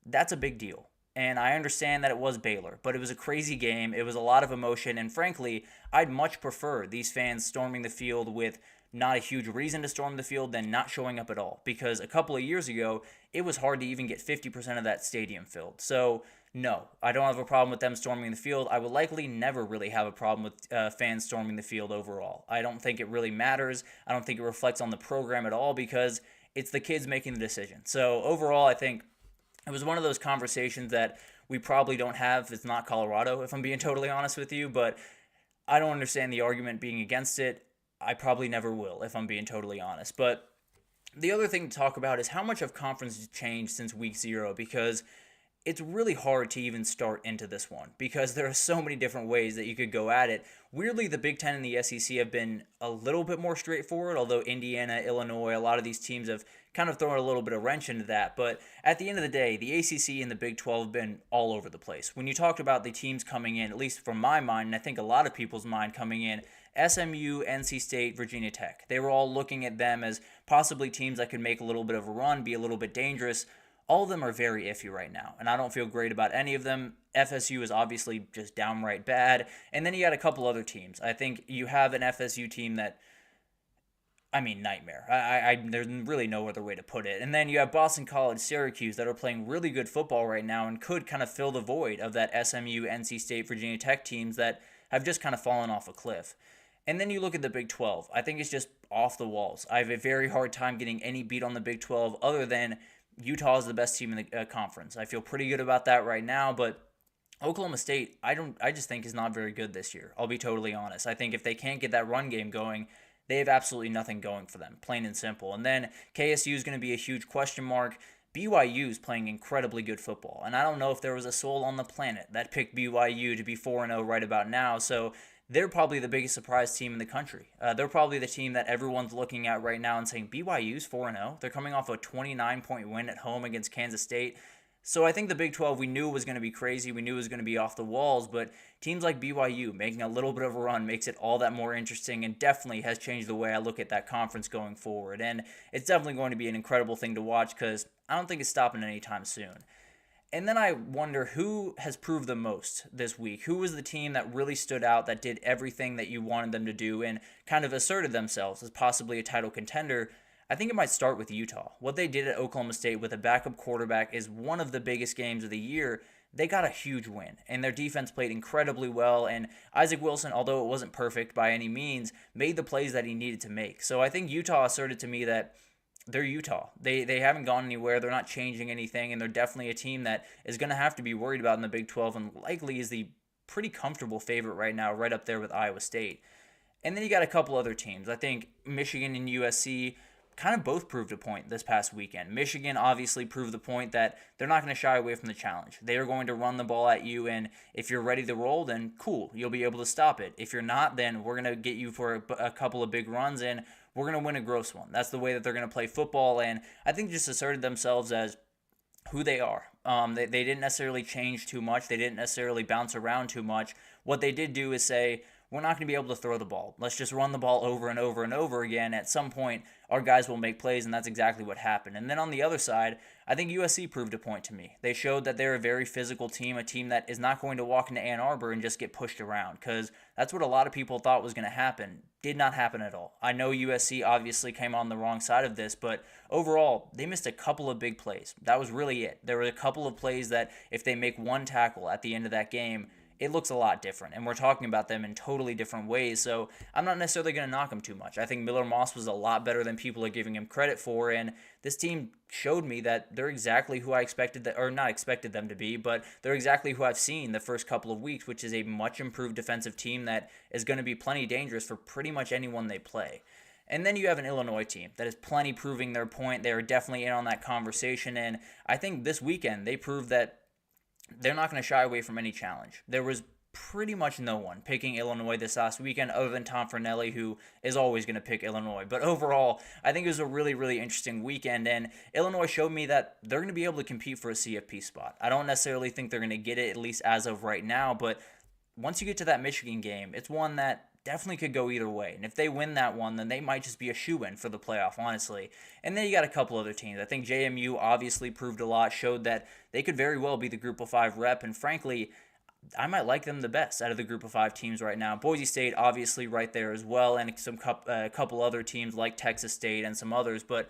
that's a big deal. And I understand that it was Baylor, but it was a crazy game. It was a lot of emotion, and frankly, I'd much prefer these fans storming the field with not a huge reason to storm the field than not showing up at all. Because a couple of years ago, it was hard to even get 50% of that stadium filled. So, no, I don't have a problem with them storming the field. I will likely never really have a problem with fans storming the field overall. I don't think it really matters. I don't think it reflects on the program at all because it's the kids making the decision. So, overall, I think it was one of those conversations that we probably don't have if it's not Colorado, if I'm being totally honest with you, but I don't understand the argument being against it. I probably never will, if I'm being totally honest. But the other thing to talk about is how much have conferences changed since week 0, because it's really hard to even start into this one because there are so many different ways that you could go at it. Weirdly, the Big Ten and the SEC have been a little bit more straightforward, although Indiana, Illinois, a lot of these teams have kind of thrown a little bit of wrench into that. But at the end of the day, the ACC and the Big 12 have been all over the place. When you talked about the teams coming in, at least from my mind, and I think a lot of people's mind coming in, SMU, NC State, Virginia Tech, they were all looking at them as possibly teams that could make a little bit of a run, be a little bit dangerous. All of them are very iffy right now, and I don't feel great about any of them. FSU is obviously just downright bad, and then you got a couple other teams. I think you have an FSU team that, nightmare. There's really no other way to put it. And then you have Boston College, Syracuse that are playing really good football right now and could kind of fill the void of that SMU, NC State, Virginia Tech teams that have just kind of fallen off a cliff. And then you look at the Big 12. I think it's just off the walls. I have a very hard time getting any beat on the Big 12 other than Utah is the best team in the conference. I feel pretty good about that right now, but Oklahoma State, I just think is not very good this year. I'll be totally honest. I think if they can't get that run game going, they have absolutely nothing going for them, plain and simple. And then KSU is going to be a huge question mark. BYU is playing incredibly good football, and I don't know if there was a soul on the planet that picked BYU to be 4-0 right about now, so they're probably the biggest surprise team in the country. They're probably the team that everyone's looking at right now and saying, BYU's 4-0. They're coming off a 29-point win at home against Kansas State. So I think the Big 12, we knew it was going to be crazy. We knew it was going to be off the walls, but teams like BYU making a little bit of a run makes it all that more interesting and definitely has changed the way I look at that conference going forward. And it's definitely going to be an incredible thing to watch because I don't think it's stopping anytime soon. And then I wonder who has proved the most this week. Who was the team that really stood out, that did everything that you wanted them to do and kind of asserted themselves as possibly a title contender? I think it might start with Utah. What they did at Oklahoma State with a backup quarterback is one of the biggest games of the year. They got a huge win, and their defense played incredibly well, and Isaac Wilson, although it wasn't perfect by any means, made the plays that he needed to make. So I think Utah asserted to me that they're Utah. They haven't gone anywhere. They're not changing anything, and they're definitely a team that is going to have to be worried about in the Big 12 and likely is the pretty comfortable favorite right now, right up there with Iowa State. And then you got a couple other teams. I think Michigan and USC kind of both proved a point this past weekend. Michigan obviously proved the point that they're not going to shy away from the challenge. They are going to run the ball at you, and if you're ready to roll, then cool, you'll be able to stop it. If you're not, then we're going to get you for a couple of big runs, and we're going to win a gross one. That's the way that they're going to play football, and I think just asserted themselves as who they are. They didn't necessarily change too much. They didn't necessarily bounce around too much. What they did do is say, we're not going to be able to throw the ball. Let's just run the ball over and over and over again. At some point, our guys will make plays, and that's exactly what happened. And then on the other side, I think USC proved a point to me. They showed that they're a very physical team, a team that is not going to walk into Ann Arbor and just get pushed around, because that's what a lot of people thought was going to happen. Did not happen at all. I know USC obviously came on the wrong side of this, but overall, they missed a couple of big plays. That was really it. There were a couple of plays that if they make one tackle at the end of that game, it looks a lot different, and we're talking about them in totally different ways, so I'm not necessarily going to knock them too much. I think Miller Moss was a lot better than people are giving him credit for, and this team showed me that they're exactly who I expected, or not expected them to be, but they're exactly who I've seen the first couple of weeks, which is a much improved defensive team that is going to be plenty dangerous for pretty much anyone they play. And then you have an Illinois team that is plenty proving their point. They are definitely in on that conversation, and I think this weekend they proved that they're not going to shy away from any challenge. There was pretty much no one picking Illinois this last weekend other than Tom Fornelli, who is always going to pick Illinois. But overall, I think it was a really, really interesting weekend, and Illinois showed me that they're going to be able to compete for a CFP spot. I don't necessarily think they're going to get it, at least as of right now, but once you get to that Michigan game, it's one that definitely could go either way. And if they win that one, then they might just be a shoo-in for the playoff, honestly. And then you got a couple other teams. I think JMU obviously proved a lot, showed that they could very well be the Group of 5 rep, and frankly, I might like them the best out of the Group of 5 teams right now. Boise State obviously right there as well, and a couple other teams like Texas State and some others, but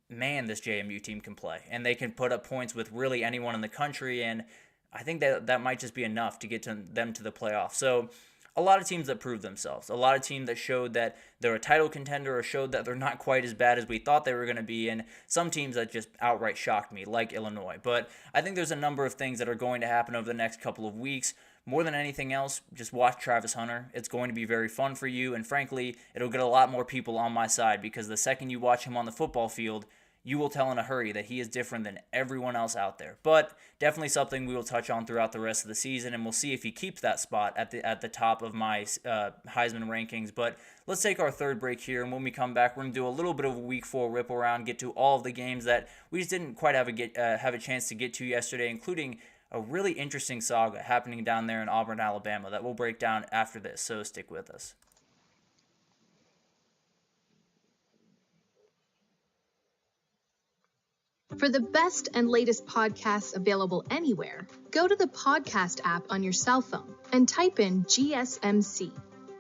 man, this JMU team can play, and they can put up points with really anyone in the country, and I think that might just be enough to get them to the playoffs. So a lot of teams that proved themselves, a lot of teams that showed that they're a title contender or showed that they're not quite as bad as we thought they were going to be, and some teams that just outright shocked me, like Illinois. But I think there's a number of things that are going to happen over the next couple of weeks. More than anything else, just watch Travis Hunter. It's going to be very fun for you, and frankly, it'll get a lot more people on my side, because the second you watch him on the football field, you will tell in a hurry that he is different than everyone else out there. But definitely something we will touch on throughout the rest of the season, and we'll see if he keeps that spot at the top of my Heisman rankings. But let's take our third break here, and when we come back, we're going to do a little bit of a Week 4 rip around, get to all of the games that we just didn't quite have a chance to get to yesterday, including a really interesting saga happening down there in Auburn, Alabama, that we'll break down after this, so stick with us. For the best and latest podcasts available anywhere, go to the podcast app on your cell phone and type in GSMC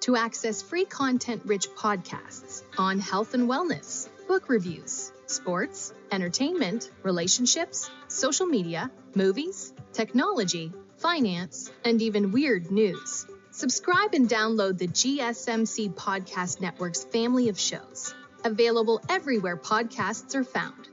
to access free content-rich podcasts on health and wellness, book reviews, sports, entertainment, relationships, social media, movies, technology, finance, and even weird news. Subscribe and download the GSMC Podcast Network's family of shows, available everywhere podcasts are found.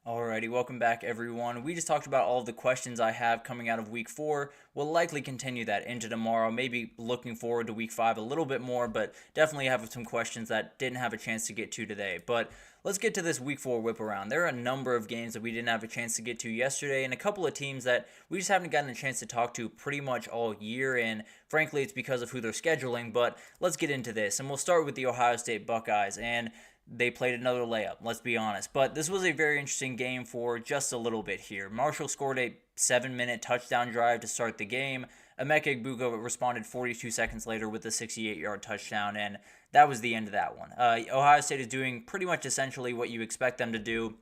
Alrighty, welcome back everyone. We just talked about all of the questions I have coming out of Week 4. We'll likely continue that into tomorrow, maybe looking forward to Week 5 a little bit more, but definitely have some questions that didn't have a chance to get to today. But let's get to this Week 4 whip around. There are a number of games that we didn't have a chance to get to yesterday, and a couple of teams that we just haven't gotten a chance to talk to pretty much all year, and frankly it's because of who they're scheduling. But let's get into this, and we'll start with the Ohio State Buckeyes, and they played another layup, let's be honest. But this was a very interesting game for just a little bit here. Marshall scored a 7-minute touchdown drive to start the game. Emeka Egbuka responded 42 seconds later with a 68-yard touchdown, and that was the end of that one. Ohio State is doing pretty much essentially what you expect them to do.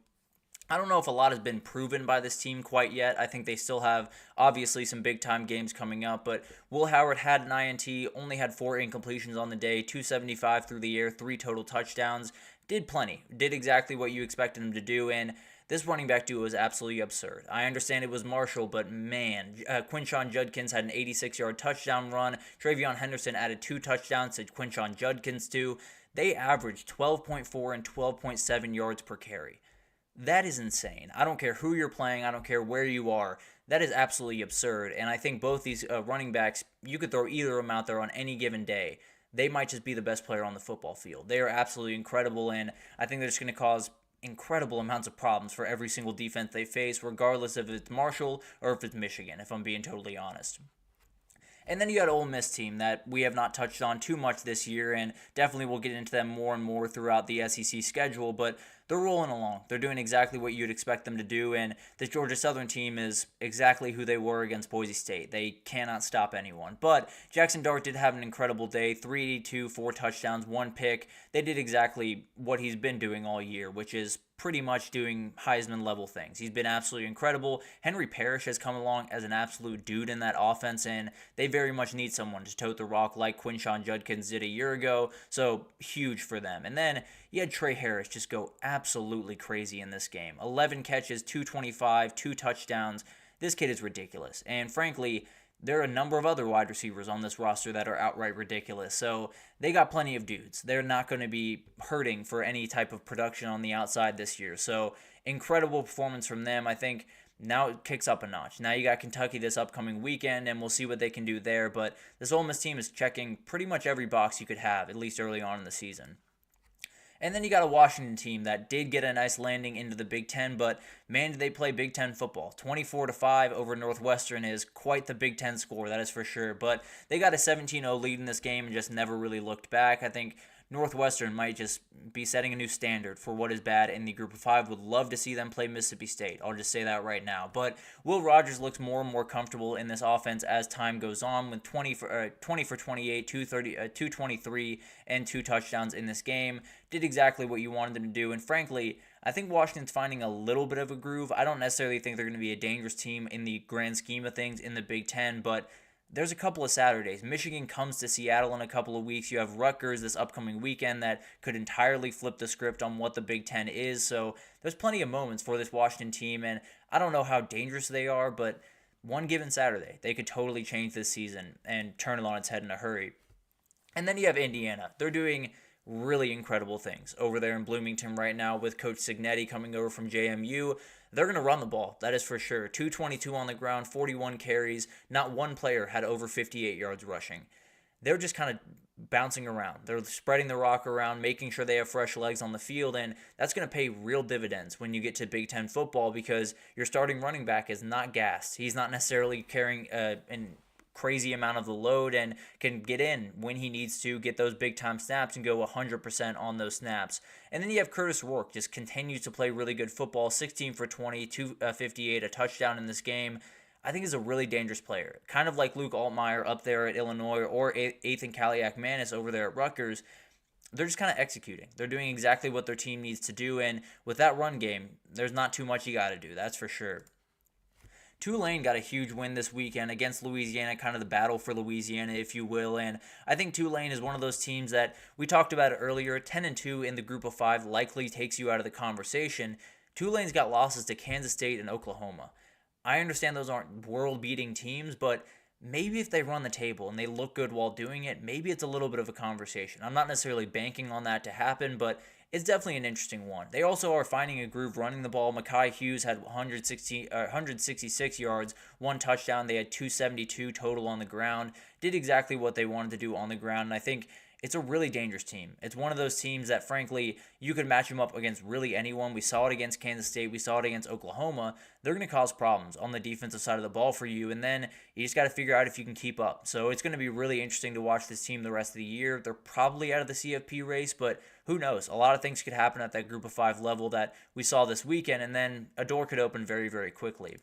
I don't know if a lot has been proven by this team quite yet. I think they still have, obviously, some big-time games coming up, but Will Howard had an INT, only had 4 incompletions on the day, 275 through the air, 3 total touchdowns, did plenty, did exactly what you expected him to do, and this running back duo is absolutely absurd. I understand it was Marshall, but man, Quinshon Judkins had an 86-yard touchdown run. Travion Henderson added 2 touchdowns to Quinshon Judkins' 2. They averaged 12.4 and 12.7 yards per carry. That is insane. I don't care who you're playing. I don't care where you are. That is absolutely absurd. And I think both these running backs, you could throw either of them out there on any given day. They might just be the best player on the football field. They are absolutely incredible, and I think they're just going to cause incredible amounts of problems for every single defense they face, regardless if it's Marshall or if it's Michigan, if I'm being totally honest. And then you got Ole Miss team that we have not touched on too much this year, and definitely we'll get into them more and more throughout the SEC schedule, but they're rolling along. They're doing exactly what you'd expect them to do, and the Georgia Southern team is exactly who they were against Boise State. They cannot stop anyone. But Jackson Dart did have an incredible day, 382, 4 touchdowns, 1 pick. They did exactly what he's been doing all year, which is pretty much doing Heisman-level things. He's been absolutely incredible. Henry Parrish has come along as an absolute dude in that offense, and they very much need someone to tote the rock like Quinshon Judkins did a year ago, so huge for them. And then you had Trey Harris just go absolutely crazy in this game. 11 catches, 225, 2 touchdowns. This kid is ridiculous. And frankly, there are a number of other wide receivers on this roster that are outright ridiculous. So they got plenty of dudes. They're not going to be hurting for any type of production on the outside this year. So incredible performance from them. I think now it kicks up a notch. Now you got Kentucky this upcoming weekend, and we'll see what they can do there. But this Ole Miss team is checking pretty much every box you could have, at least early on in the season. And then you got a Washington team that did get a nice landing into the Big Ten, but man, did they play Big Ten football. 24-5 over Northwestern is quite the Big Ten score, that is for sure. But they got a 17-0 lead in this game and just never really looked back. I think Northwestern might just be setting a new standard for what is bad in the Group of 5. Would love to see them play Mississippi State. I'll just say that right now. But Will Rogers looks more and more comfortable in this offense as time goes on with 20 for 28, 223, and 2 touchdowns in this game. Did exactly what you wanted them to do. And frankly, I think Washington's finding a little bit of a groove. I don't necessarily think they're going to be a dangerous team in the grand scheme of things in the Big Ten, but there's a couple of Saturdays. Michigan comes to Seattle in a couple of weeks. You have Rutgers this upcoming weekend that could entirely flip the script on what the Big Ten is. So there's plenty of moments for this Washington team, and I don't know how dangerous they are, but one given Saturday, they could totally change this season and turn it on its head in a hurry. And then you have Indiana. They're doing really incredible things over there in Bloomington right now with Coach Cignetti coming over from JMU. They're going to run the ball, that is for sure. 222 on the ground, 41 carries. Not one player had over 58 yards rushing. They're just kind of bouncing around. They're spreading the rock around, making sure they have fresh legs on the field, and that's going to pay real dividends when you get to Big Ten football because your starting running back is not gassed. He's not necessarily carrying an crazy amount of the load and can get in when he needs to, get those big time snaps and go 100% on those snaps. And then you have Curtis Rourke, just continues to play really good football, 16 for 20, 258, a touchdown in this game. I think he's a really dangerous player, kind of like Luke Altmaier up there at Illinois or Ethan Kaliak-Manis over there at Rutgers. They're just kind of executing. They're doing exactly what their team needs to do, and with that run game, there's not too much you got to do, that's for sure. Tulane got a huge win this weekend against Louisiana, kind of the battle for Louisiana, if you will. And I think Tulane is one of those teams that we talked about earlier. 10-2 in the Group of 5 likely takes you out of the conversation. Tulane's got losses to Kansas State and Oklahoma. I understand those aren't world-beating teams, but maybe if they run the table and they look good while doing it, maybe it's a little bit of a conversation. I'm not necessarily banking on that to happen, but it's definitely an interesting one. They also are finding a groove running the ball. Mekhi Hughes had 166 yards, 1 touchdown. They had 272 total on the ground. Did exactly what they wanted to do on the ground, and I think it's a really dangerous team. It's one of those teams that, frankly, you could match them up against really anyone. We saw it against Kansas State. We saw it against Oklahoma. They're going to cause problems on the defensive side of the ball for you, and then you just got to figure out if you can keep up. So it's going to be really interesting to watch this team the rest of the year. They're probably out of the CFP race, but who knows? A lot of things could happen at that Group of 5 level that we saw this weekend, and then a door could open very, very quickly.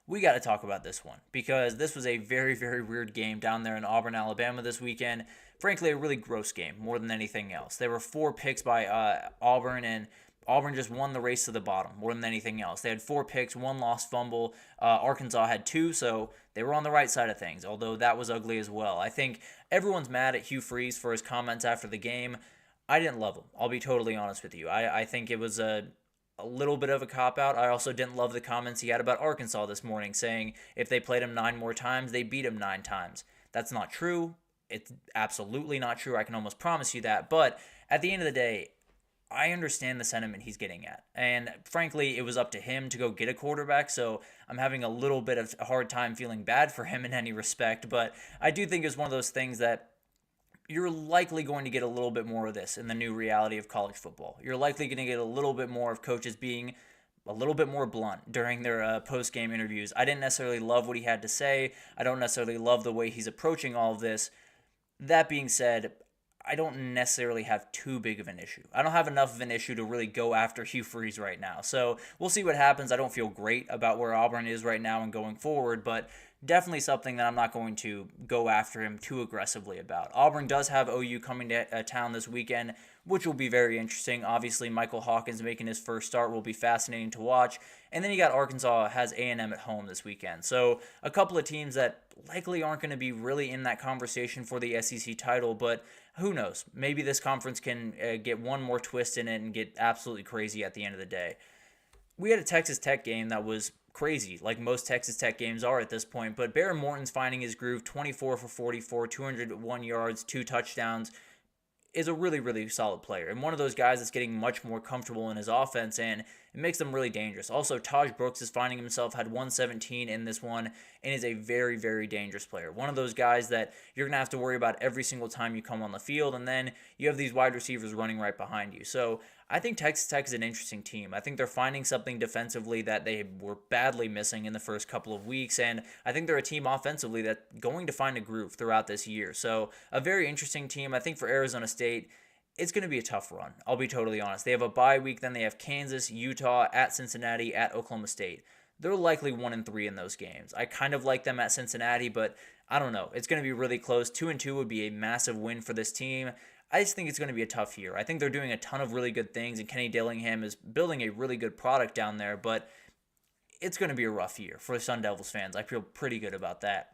We got to talk about this one because this was a very, very weird game down there in Auburn, Alabama this weekend. Frankly, a really gross game more than anything else. There were 4 picks by Auburn, and Auburn just won the race to the bottom more than anything else. They had 4 picks, 1 lost fumble. Arkansas had 2, so they were on the right side of things, although that was ugly as well. I think everyone's mad at Hugh Freeze for his comments after the game. I didn't love them. I'll be totally honest with you. I think it was a little bit of a cop-out. I also didn't love the comments he had about Arkansas this morning, saying if they played him 9 more times, they beat him 9 times. That's not true. It's absolutely not true. I can almost promise you that. But at the end of the day, I understand the sentiment he's getting at. And frankly, it was up to him to go get a quarterback, so I'm having a little bit of a hard time feeling bad for him in any respect. But I do think it's one of those things that you're likely going to get a little bit more of this in the new reality of college football. You're likely going to get a little bit more of coaches being a little bit more blunt during their post-game interviews. I didn't necessarily love what he had to say. I don't necessarily love the way he's approaching all of this. That being said, I don't necessarily have too big of an issue. I don't have enough of an issue to really go after Hugh Freeze right now. So we'll see what happens. I don't feel great about where Auburn is right now and going forward, but definitely something that I'm not going to go after him too aggressively about. Auburn does have OU coming to town this weekend, which will be very interesting. Obviously, Michael Hawkins making his first start will be fascinating to watch. And then you got Arkansas has A&M at home this weekend. So a couple of teams that likely aren't going to be really in that conversation for the SEC title, but who knows? Maybe this conference can get one more twist in it and get absolutely crazy at the end of the day. We had a Texas Tech game that was crazy, like most Texas Tech games are at this point, but Bear Morton's finding his groove, 24 for 44, 201 yards, 2 touchdowns, is a really, really solid player. And one of those guys that's getting much more comfortable in his offense, and it makes them really dangerous. Also, Taj Brooks is finding himself, had 117 in this one, and is a very, very dangerous player. One of those guys that you're going to have to worry about every single time you come on the field, and then you have these wide receivers running right behind you. So I think Texas Tech is an interesting team. I think they're finding something defensively that they were badly missing in the first couple of weeks, and I think they're a team offensively that's going to find a groove throughout this year. So a very interesting team. I think for Arizona State, it's going to be a tough run. I'll be totally honest. They have a bye week, then they have Kansas, Utah, at Cincinnati, at Oklahoma State. They're likely 1-3 in those games. I kind of like them at Cincinnati, but I don't know. It's going to be really close. 2-2 would be a massive win for this team. I just think it's going to be a tough year. I think they're doing a ton of really good things, and Kenny Dillingham is building a really good product down there, but it's going to be a rough year for the Sun Devils fans. I feel pretty good about that.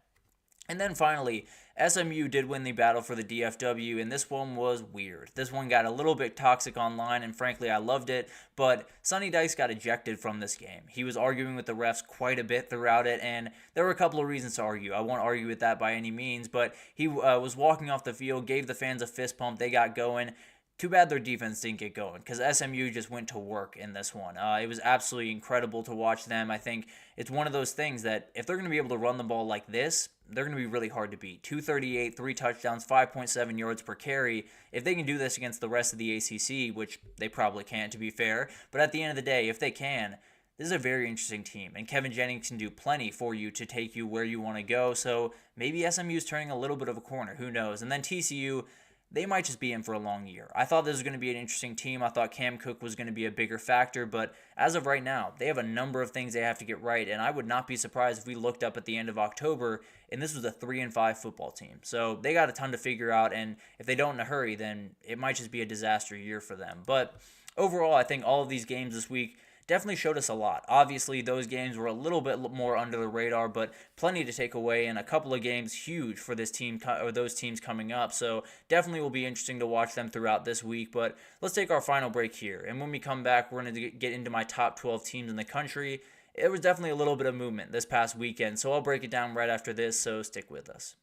And then finally, SMU did win the battle for the DFW, and this one was weird. This one got a little bit toxic online, and frankly, I loved it, but Sonny Dykes got ejected from this game. He was arguing with the refs quite a bit throughout it, and there were a couple of reasons to argue. I won't argue with that by any means, but he was walking off the field, gave the fans a fist pump, they got going. Too bad their defense didn't get going, because SMU just went to work in this one. It was absolutely incredible to watch them. I think it's one of those things that if they're going to be able to run the ball like this, they're going to be really hard to beat. 238, 3 touchdowns, 5.7 yards per carry. If they can do this against the rest of the ACC, which they probably can't, to be fair, but at the end of the day, if they can, this is a very interesting team, and Kevin Jennings can do plenty for you to take you where you want to go, so maybe SMU is turning a little bit of a corner. Who knows? And then TCU, they might just be in for a long year. I thought this was going to be an interesting team. I thought Cam Cook was going to be a bigger factor, but as of right now, they have a number of things they have to get right, and I would not be surprised if we looked up at the end of October and this was a 3-5 football team. So they got a ton to figure out, and if they don't in a hurry, then it might just be a disaster year for them. But overall, I think all of these games this week definitely showed us a lot. Obviously, those games were a little bit more under the radar, but plenty to take away, and a couple of games huge for this team or those teams coming up. So definitely will be interesting to watch them throughout this week. But let's take our final break here, and when we come back, we're going to get into my top 12 teams in the country. It was definitely a little bit of movement this past weekend, so I'll break it down right after this, so stick with us.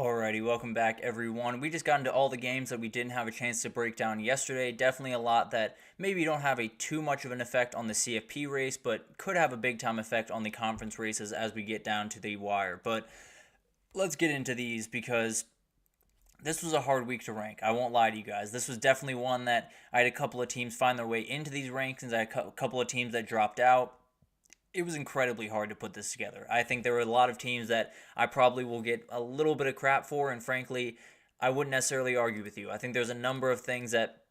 Alrighty, welcome back everyone. We just got into all the games that we didn't have a chance to break down yesterday. Definitely a lot that maybe don't have a too much of an effect on the CFP race, but could have a big time effect on the conference races as we get down to the wire. But let's get into these because this was a hard week to rank. I won't lie to you guys. This was definitely one that I had a couple of teams find their way into these rankings. I had a couple of teams that dropped out. It was incredibly hard to put this together. I think there were a lot of teams that I probably will get a little bit of crap for, and frankly, I wouldn't necessarily argue with you. I think there's a number of things that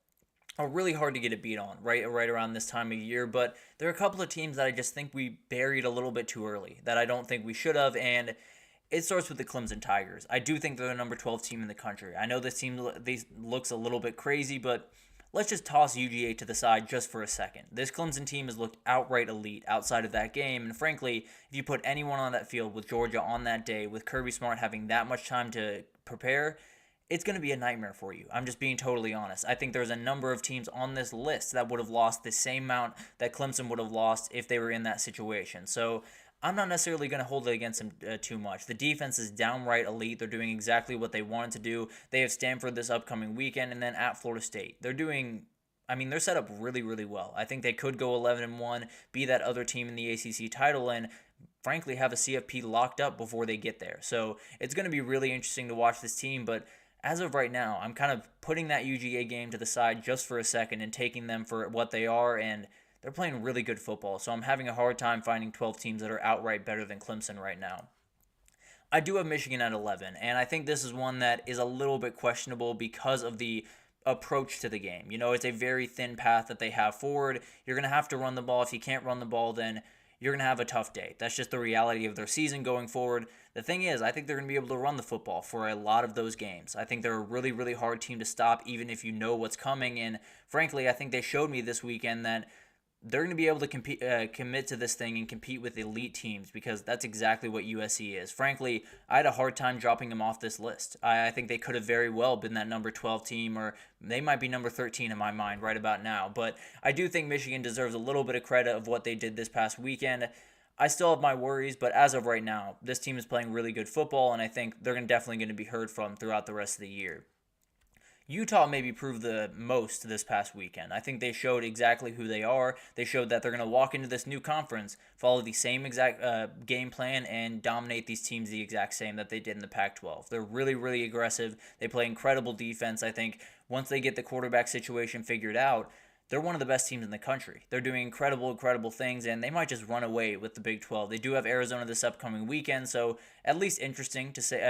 are really hard to get a beat on right around this time of year, but there are a couple of teams that I just think we buried a little bit too early, that I don't think we should have, and it starts with the Clemson Tigers. I do think they're the number 12 team in the country. I know this team looks a little bit crazy, but let's just toss UGA to the side just for a second. This Clemson team has looked outright elite outside of that game, and frankly, if you put anyone on that field with Georgia on that day, with Kirby Smart having that much time to prepare, it's going to be a nightmare for you. I'm just being totally honest. I think there's a number of teams on this list that would have lost the same amount that Clemson would have lost if they were in that situation. So I'm not necessarily going to hold it against them too much. The defense is downright elite. They're doing exactly what they wanted to do. They have Stanford this upcoming weekend and then at Florida State. They're set up really, really well. I think they could go 11-1, be that other team in the ACC title, and frankly have a CFP locked up before they get there. So it's going to be really interesting to watch this team, but as of right now, I'm kind of putting that UGA game to the side just for a second and taking them for what they are, and they're playing really good football, so I'm having a hard time finding 12 teams that are outright better than Clemson right now. I do have Michigan at 11, and I think this is one that is a little bit questionable because of the approach to the game. You know, it's a very thin path that they have forward. You're going to have to run the ball. If you can't run the ball, then you're going to have a tough day. That's just the reality of their season going forward. The thing is, I think they're going to be able to run the football for a lot of those games. I think they're a really, really hard team to stop, even if you know what's coming, and frankly, I think they showed me this weekend that they're going to be able to commit to this thing and compete with elite teams because that's exactly what USC is. Frankly, I had a hard time dropping them off this list. I think they could have very well been that number 12 team, or they might be number 13 in my mind right about now. But I do think Michigan deserves a little bit of credit of what they did this past weekend. I still have my worries, but as of right now, this team is playing really good football, and I think they're definitely going to be heard from throughout the rest of the year. Utah maybe proved the most this past weekend. I think they showed exactly who they are. They showed that they're going to walk into this new conference, follow the same exact game plan, and dominate these teams the exact same that they did in the Pac-12. They're really, really aggressive. They play incredible defense. I think once they get the quarterback situation figured out, they're one of the best teams in the country. They're doing incredible things, and they might just run away with the Big 12. They do have Arizona this upcoming weekend, so at least interesting to say.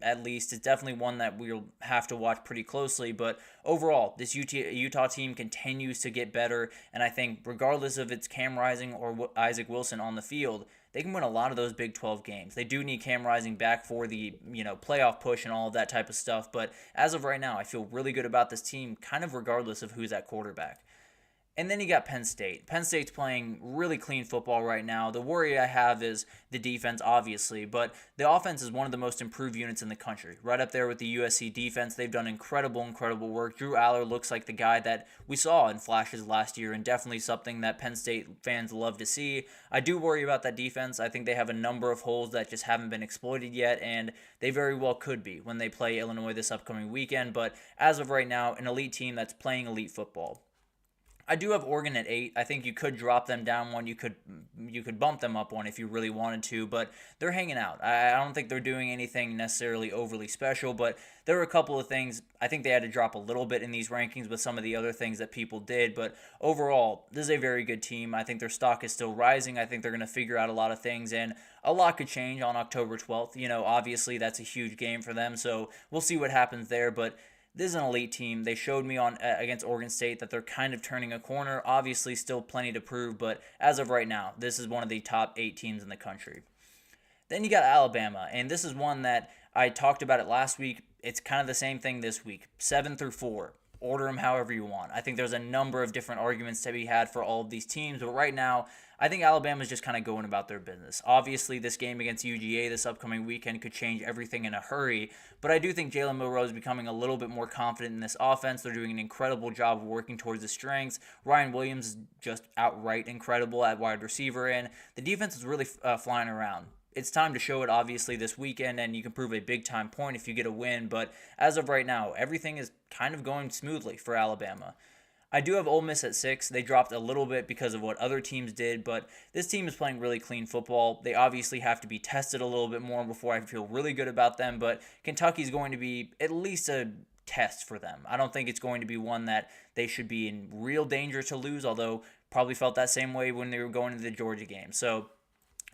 At least it's definitely one that we'll have to watch pretty closely. But overall, this Utah team continues to get better, and I think regardless of it's Cam Rising or Isaac Wilson on the field, they can win a lot of those Big 12 games. They do need Cam Rising back for the playoff push and all of that type of stuff. But as of right now, I feel really good about this team, kind of regardless of who's at quarterback. And then you got Penn State. Penn State's playing really clean football right now. The worry I have is the defense, obviously, but the offense is one of the most improved units in the country. Right up there with the USC defense. They've done incredible work. Drew Aller looks like the guy that we saw in flashes last year, and definitely something that Penn State fans love to see. I do worry about that defense. I think they have a number of holes that just haven't been exploited yet, and they very well could be when they play Illinois this upcoming weekend. But as of right now, an elite team that's playing elite football. I do have Oregon at 8. I think you could drop them down one. You could bump them up one if you really wanted to, but they're hanging out. I don't think they're doing anything necessarily overly special, but there are a couple of things. I think they had to drop a little bit in these rankings with some of the other things that people did, but overall, this is a very good team. I think their stock is still rising. I think they're going to figure out a lot of things, and a lot could change on October 12th. Obviously, that's a huge game for them, so we'll see what happens there, but this is an elite team. They showed me against Oregon State that they're kind of turning a corner. Obviously, still plenty to prove, but as of right now, this is one of the top 8 teams in the country. Then you got Alabama, and this is one that I talked about it last week. It's kind of the same thing this week. 7 through 4. Order them however you want. I think there's a number of different arguments to be had for all of these teams, but right now, I think Alabama's just kind of going about their business. Obviously, this game against UGA this upcoming weekend could change everything in a hurry, but I do think Jalen Milroe is becoming a little bit more confident in this offense. They're doing an incredible job of working towards his strengths. Ryan Williams is just outright incredible at wide receiver, and the defense is really flying around. it's time to show it obviously this weekend, and you can prove a big time point if you get a win. But as of right now, everything is kind of going smoothly for Alabama. I do have Ole Miss at 6. They dropped a little bit because of what other teams did, but this team is playing really clean football. They obviously have to be tested a little bit more before I feel really good about them, but Kentucky's going to be at least a test for them. I don't think it's going to be one that they should be in real danger to lose, although probably felt that same way when they were going to the Georgia game. So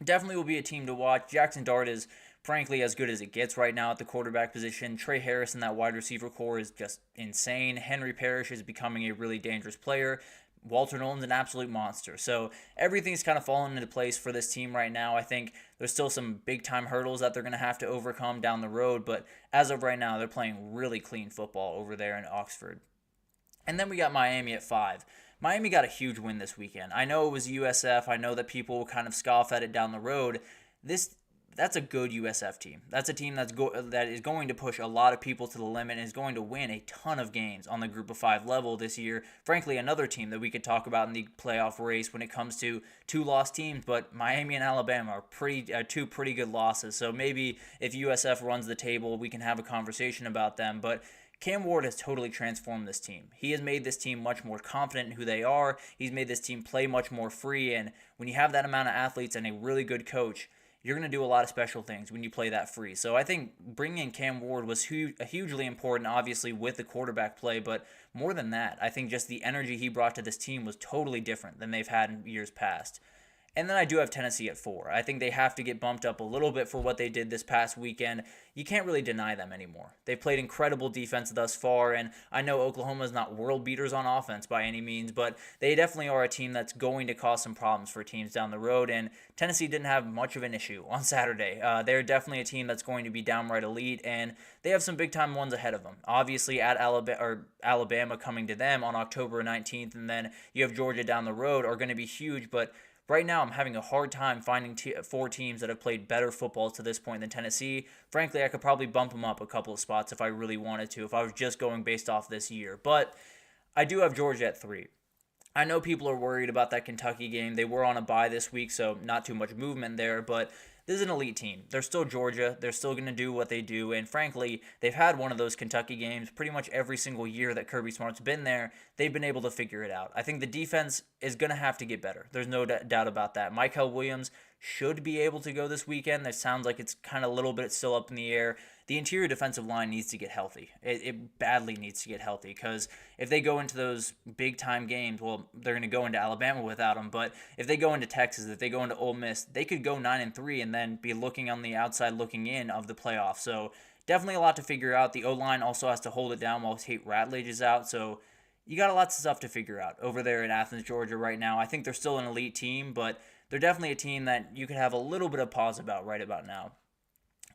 definitely will be a team to watch. Jackson Dart is frankly as good as it gets right now at the quarterback position. Trey Harris in that wide receiver core is just insane. Henry Parrish is becoming a really dangerous player. Walter Nolan's an absolute monster. So everything's kind of fallen into place for this team right now. I think there's still some big-time hurdles that they're going to have to overcome down the road, but as of right now, they're playing really clean football over there in Oxford. And then we got Miami at 5. Miami got a huge win this weekend. I know it was USF. I know that people will kind of scoff at it down the road. That's a good USF team. That's a team that is going to push a lot of people to the limit and is going to win a ton of games on the Group of 5 level this year. Frankly, another team that we could talk about in the playoff race when it comes to two lost teams, but Miami and Alabama are two pretty good losses. So maybe if USF runs the table, we can have a conversation about them. But Cam Ward has totally transformed this team. He has made this team much more confident in who they are. He's made this team play much more free. And when you have that amount of athletes and a really good coach, you're going to do a lot of special things when you play that free. So I think bringing in Cam Ward was hugely important, obviously, with the quarterback play. But more than that, I think just the energy he brought to this team was totally different than they've had in years past. And then I do have Tennessee at 4. I think they have to get bumped up a little bit for what they did this past weekend. You can't really deny them anymore. They've played incredible defense thus far, and I know Oklahoma's not world beaters on offense by any means, but they definitely are a team that's going to cause some problems for teams down the road, and Tennessee didn't have much of an issue on Saturday. They're definitely a team that's going to be downright elite, and they have some big-time ones ahead of them. Obviously, at Alabama coming to them on October 19th, and then you have Georgia down the road are going to be huge, but right now, I'm having a hard time finding 4 teams that have played better football to this point than Tennessee. Frankly, I could probably bump them up a couple of spots if I really wanted to, if I was just going based off this year. But I do have Georgia at 3. I know people are worried about that Kentucky game. They were on a bye this week, so not too much movement there, but this is an elite team. They're still Georgia. They're still going to do what they do, and frankly, they've had one of those Kentucky games pretty much every single year that Kirby Smart's been there. They've been able to figure it out. I think the defense is going to have to get better. There's no doubt about that. Michael Williams should be able to go this weekend. That sounds like it's kind of a little bit still up in the air. The interior defensive line needs to get healthy. It badly needs to get healthy because if they go into those big-time games, well, they're going to go into Alabama without them, but if they go into Texas, if they go into Ole Miss, they could go 9-3 and then be looking on the outside looking in of the playoffs. So definitely a lot to figure out. The O-line also has to hold it down while Tate Ratledge is out, so you got lots of stuff to figure out over there in Athens, Georgia right now. I think they're still an elite team, but they're definitely a team that you could have a little bit of pause about right about now.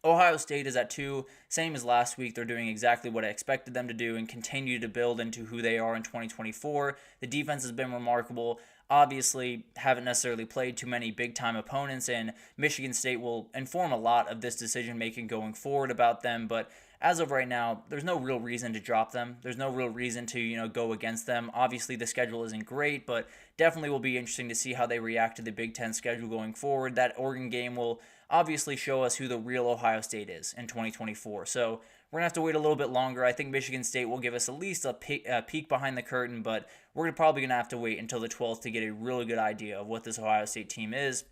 Ohio State is at 2, same as last week. They're doing exactly what I expected them to do and continue to build into who they are in 2024. The defense has been remarkable. Obviously, haven't necessarily played too many big-time opponents, and Michigan State will inform a lot of this decision-making going forward about them, but as of right now, there's no real reason to drop them. There's no real reason to, go against them. Obviously, the schedule isn't great, but definitely will be interesting to see how they react to the Big Ten schedule going forward. That Oregon game will obviously show us who the real Ohio State is in 2024. So we're going to have to wait a little bit longer. I think Michigan State will give us at least a peek behind the curtain, but we're probably going to have to wait until the 12th to get a really good idea of what this Ohio State team is.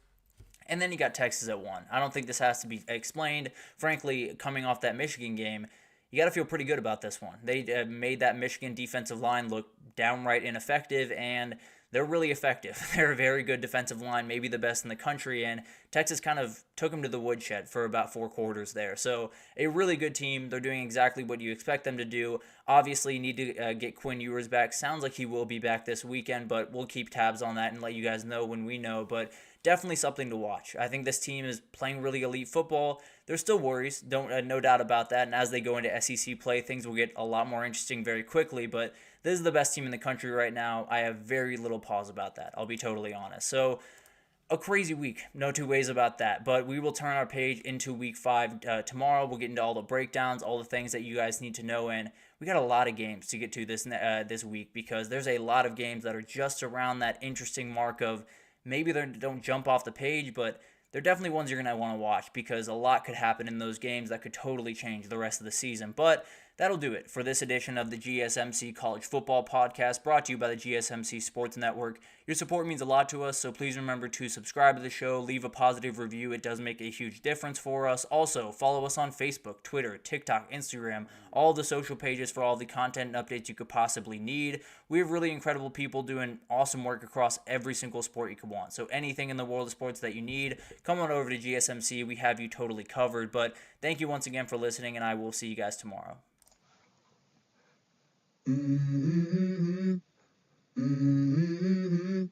And then you got Texas at 1. I don't think this has to be explained. Frankly, coming off that Michigan game, you got to feel pretty good about this one. They made that Michigan defensive line look downright ineffective, and they're really effective. They're a very good defensive line, maybe the best in the country, and Texas kind of took them to the woodshed for about 4 quarters there. So a really good team. They're doing exactly what you expect them to do. Obviously, you need to get Quinn Ewers back. Sounds like he will be back this weekend, but we'll keep tabs on that and let you guys know when we know. But definitely something to watch. I think this team is playing really elite football. There's still worries, no doubt about that. And as they go into SEC play, things will get a lot more interesting very quickly. But this is the best team in the country right now. I have very little pause about that. I'll be totally honest. So a crazy week, no two ways about that. But we will turn our page into week 5 tomorrow. We'll get into all the breakdowns, all the things that you guys need to know. And we got a lot of games to get to this week because there's a lot of games that are just around that interesting mark of maybe they don't jump off the page, but they're definitely ones you're going to want to watch because a lot could happen in those games that could totally change the rest of the season. But that'll do it for this edition of the GSMC College Football Podcast, brought to you by the GSMC Sports Network. Your support means a lot to us, so please remember to subscribe to the show, leave a positive review. It does make a huge difference for us. Also, follow us on Facebook, Twitter, TikTok, Instagram, all the social pages for all the content and updates you could possibly need. We have really incredible people doing awesome work across every single sport you could want. So anything in the world of sports that you need, come on over to GSMC. We have you totally covered. But thank you once again for listening, and I will see you guys tomorrow. Mm-hmm. Mm-hmm.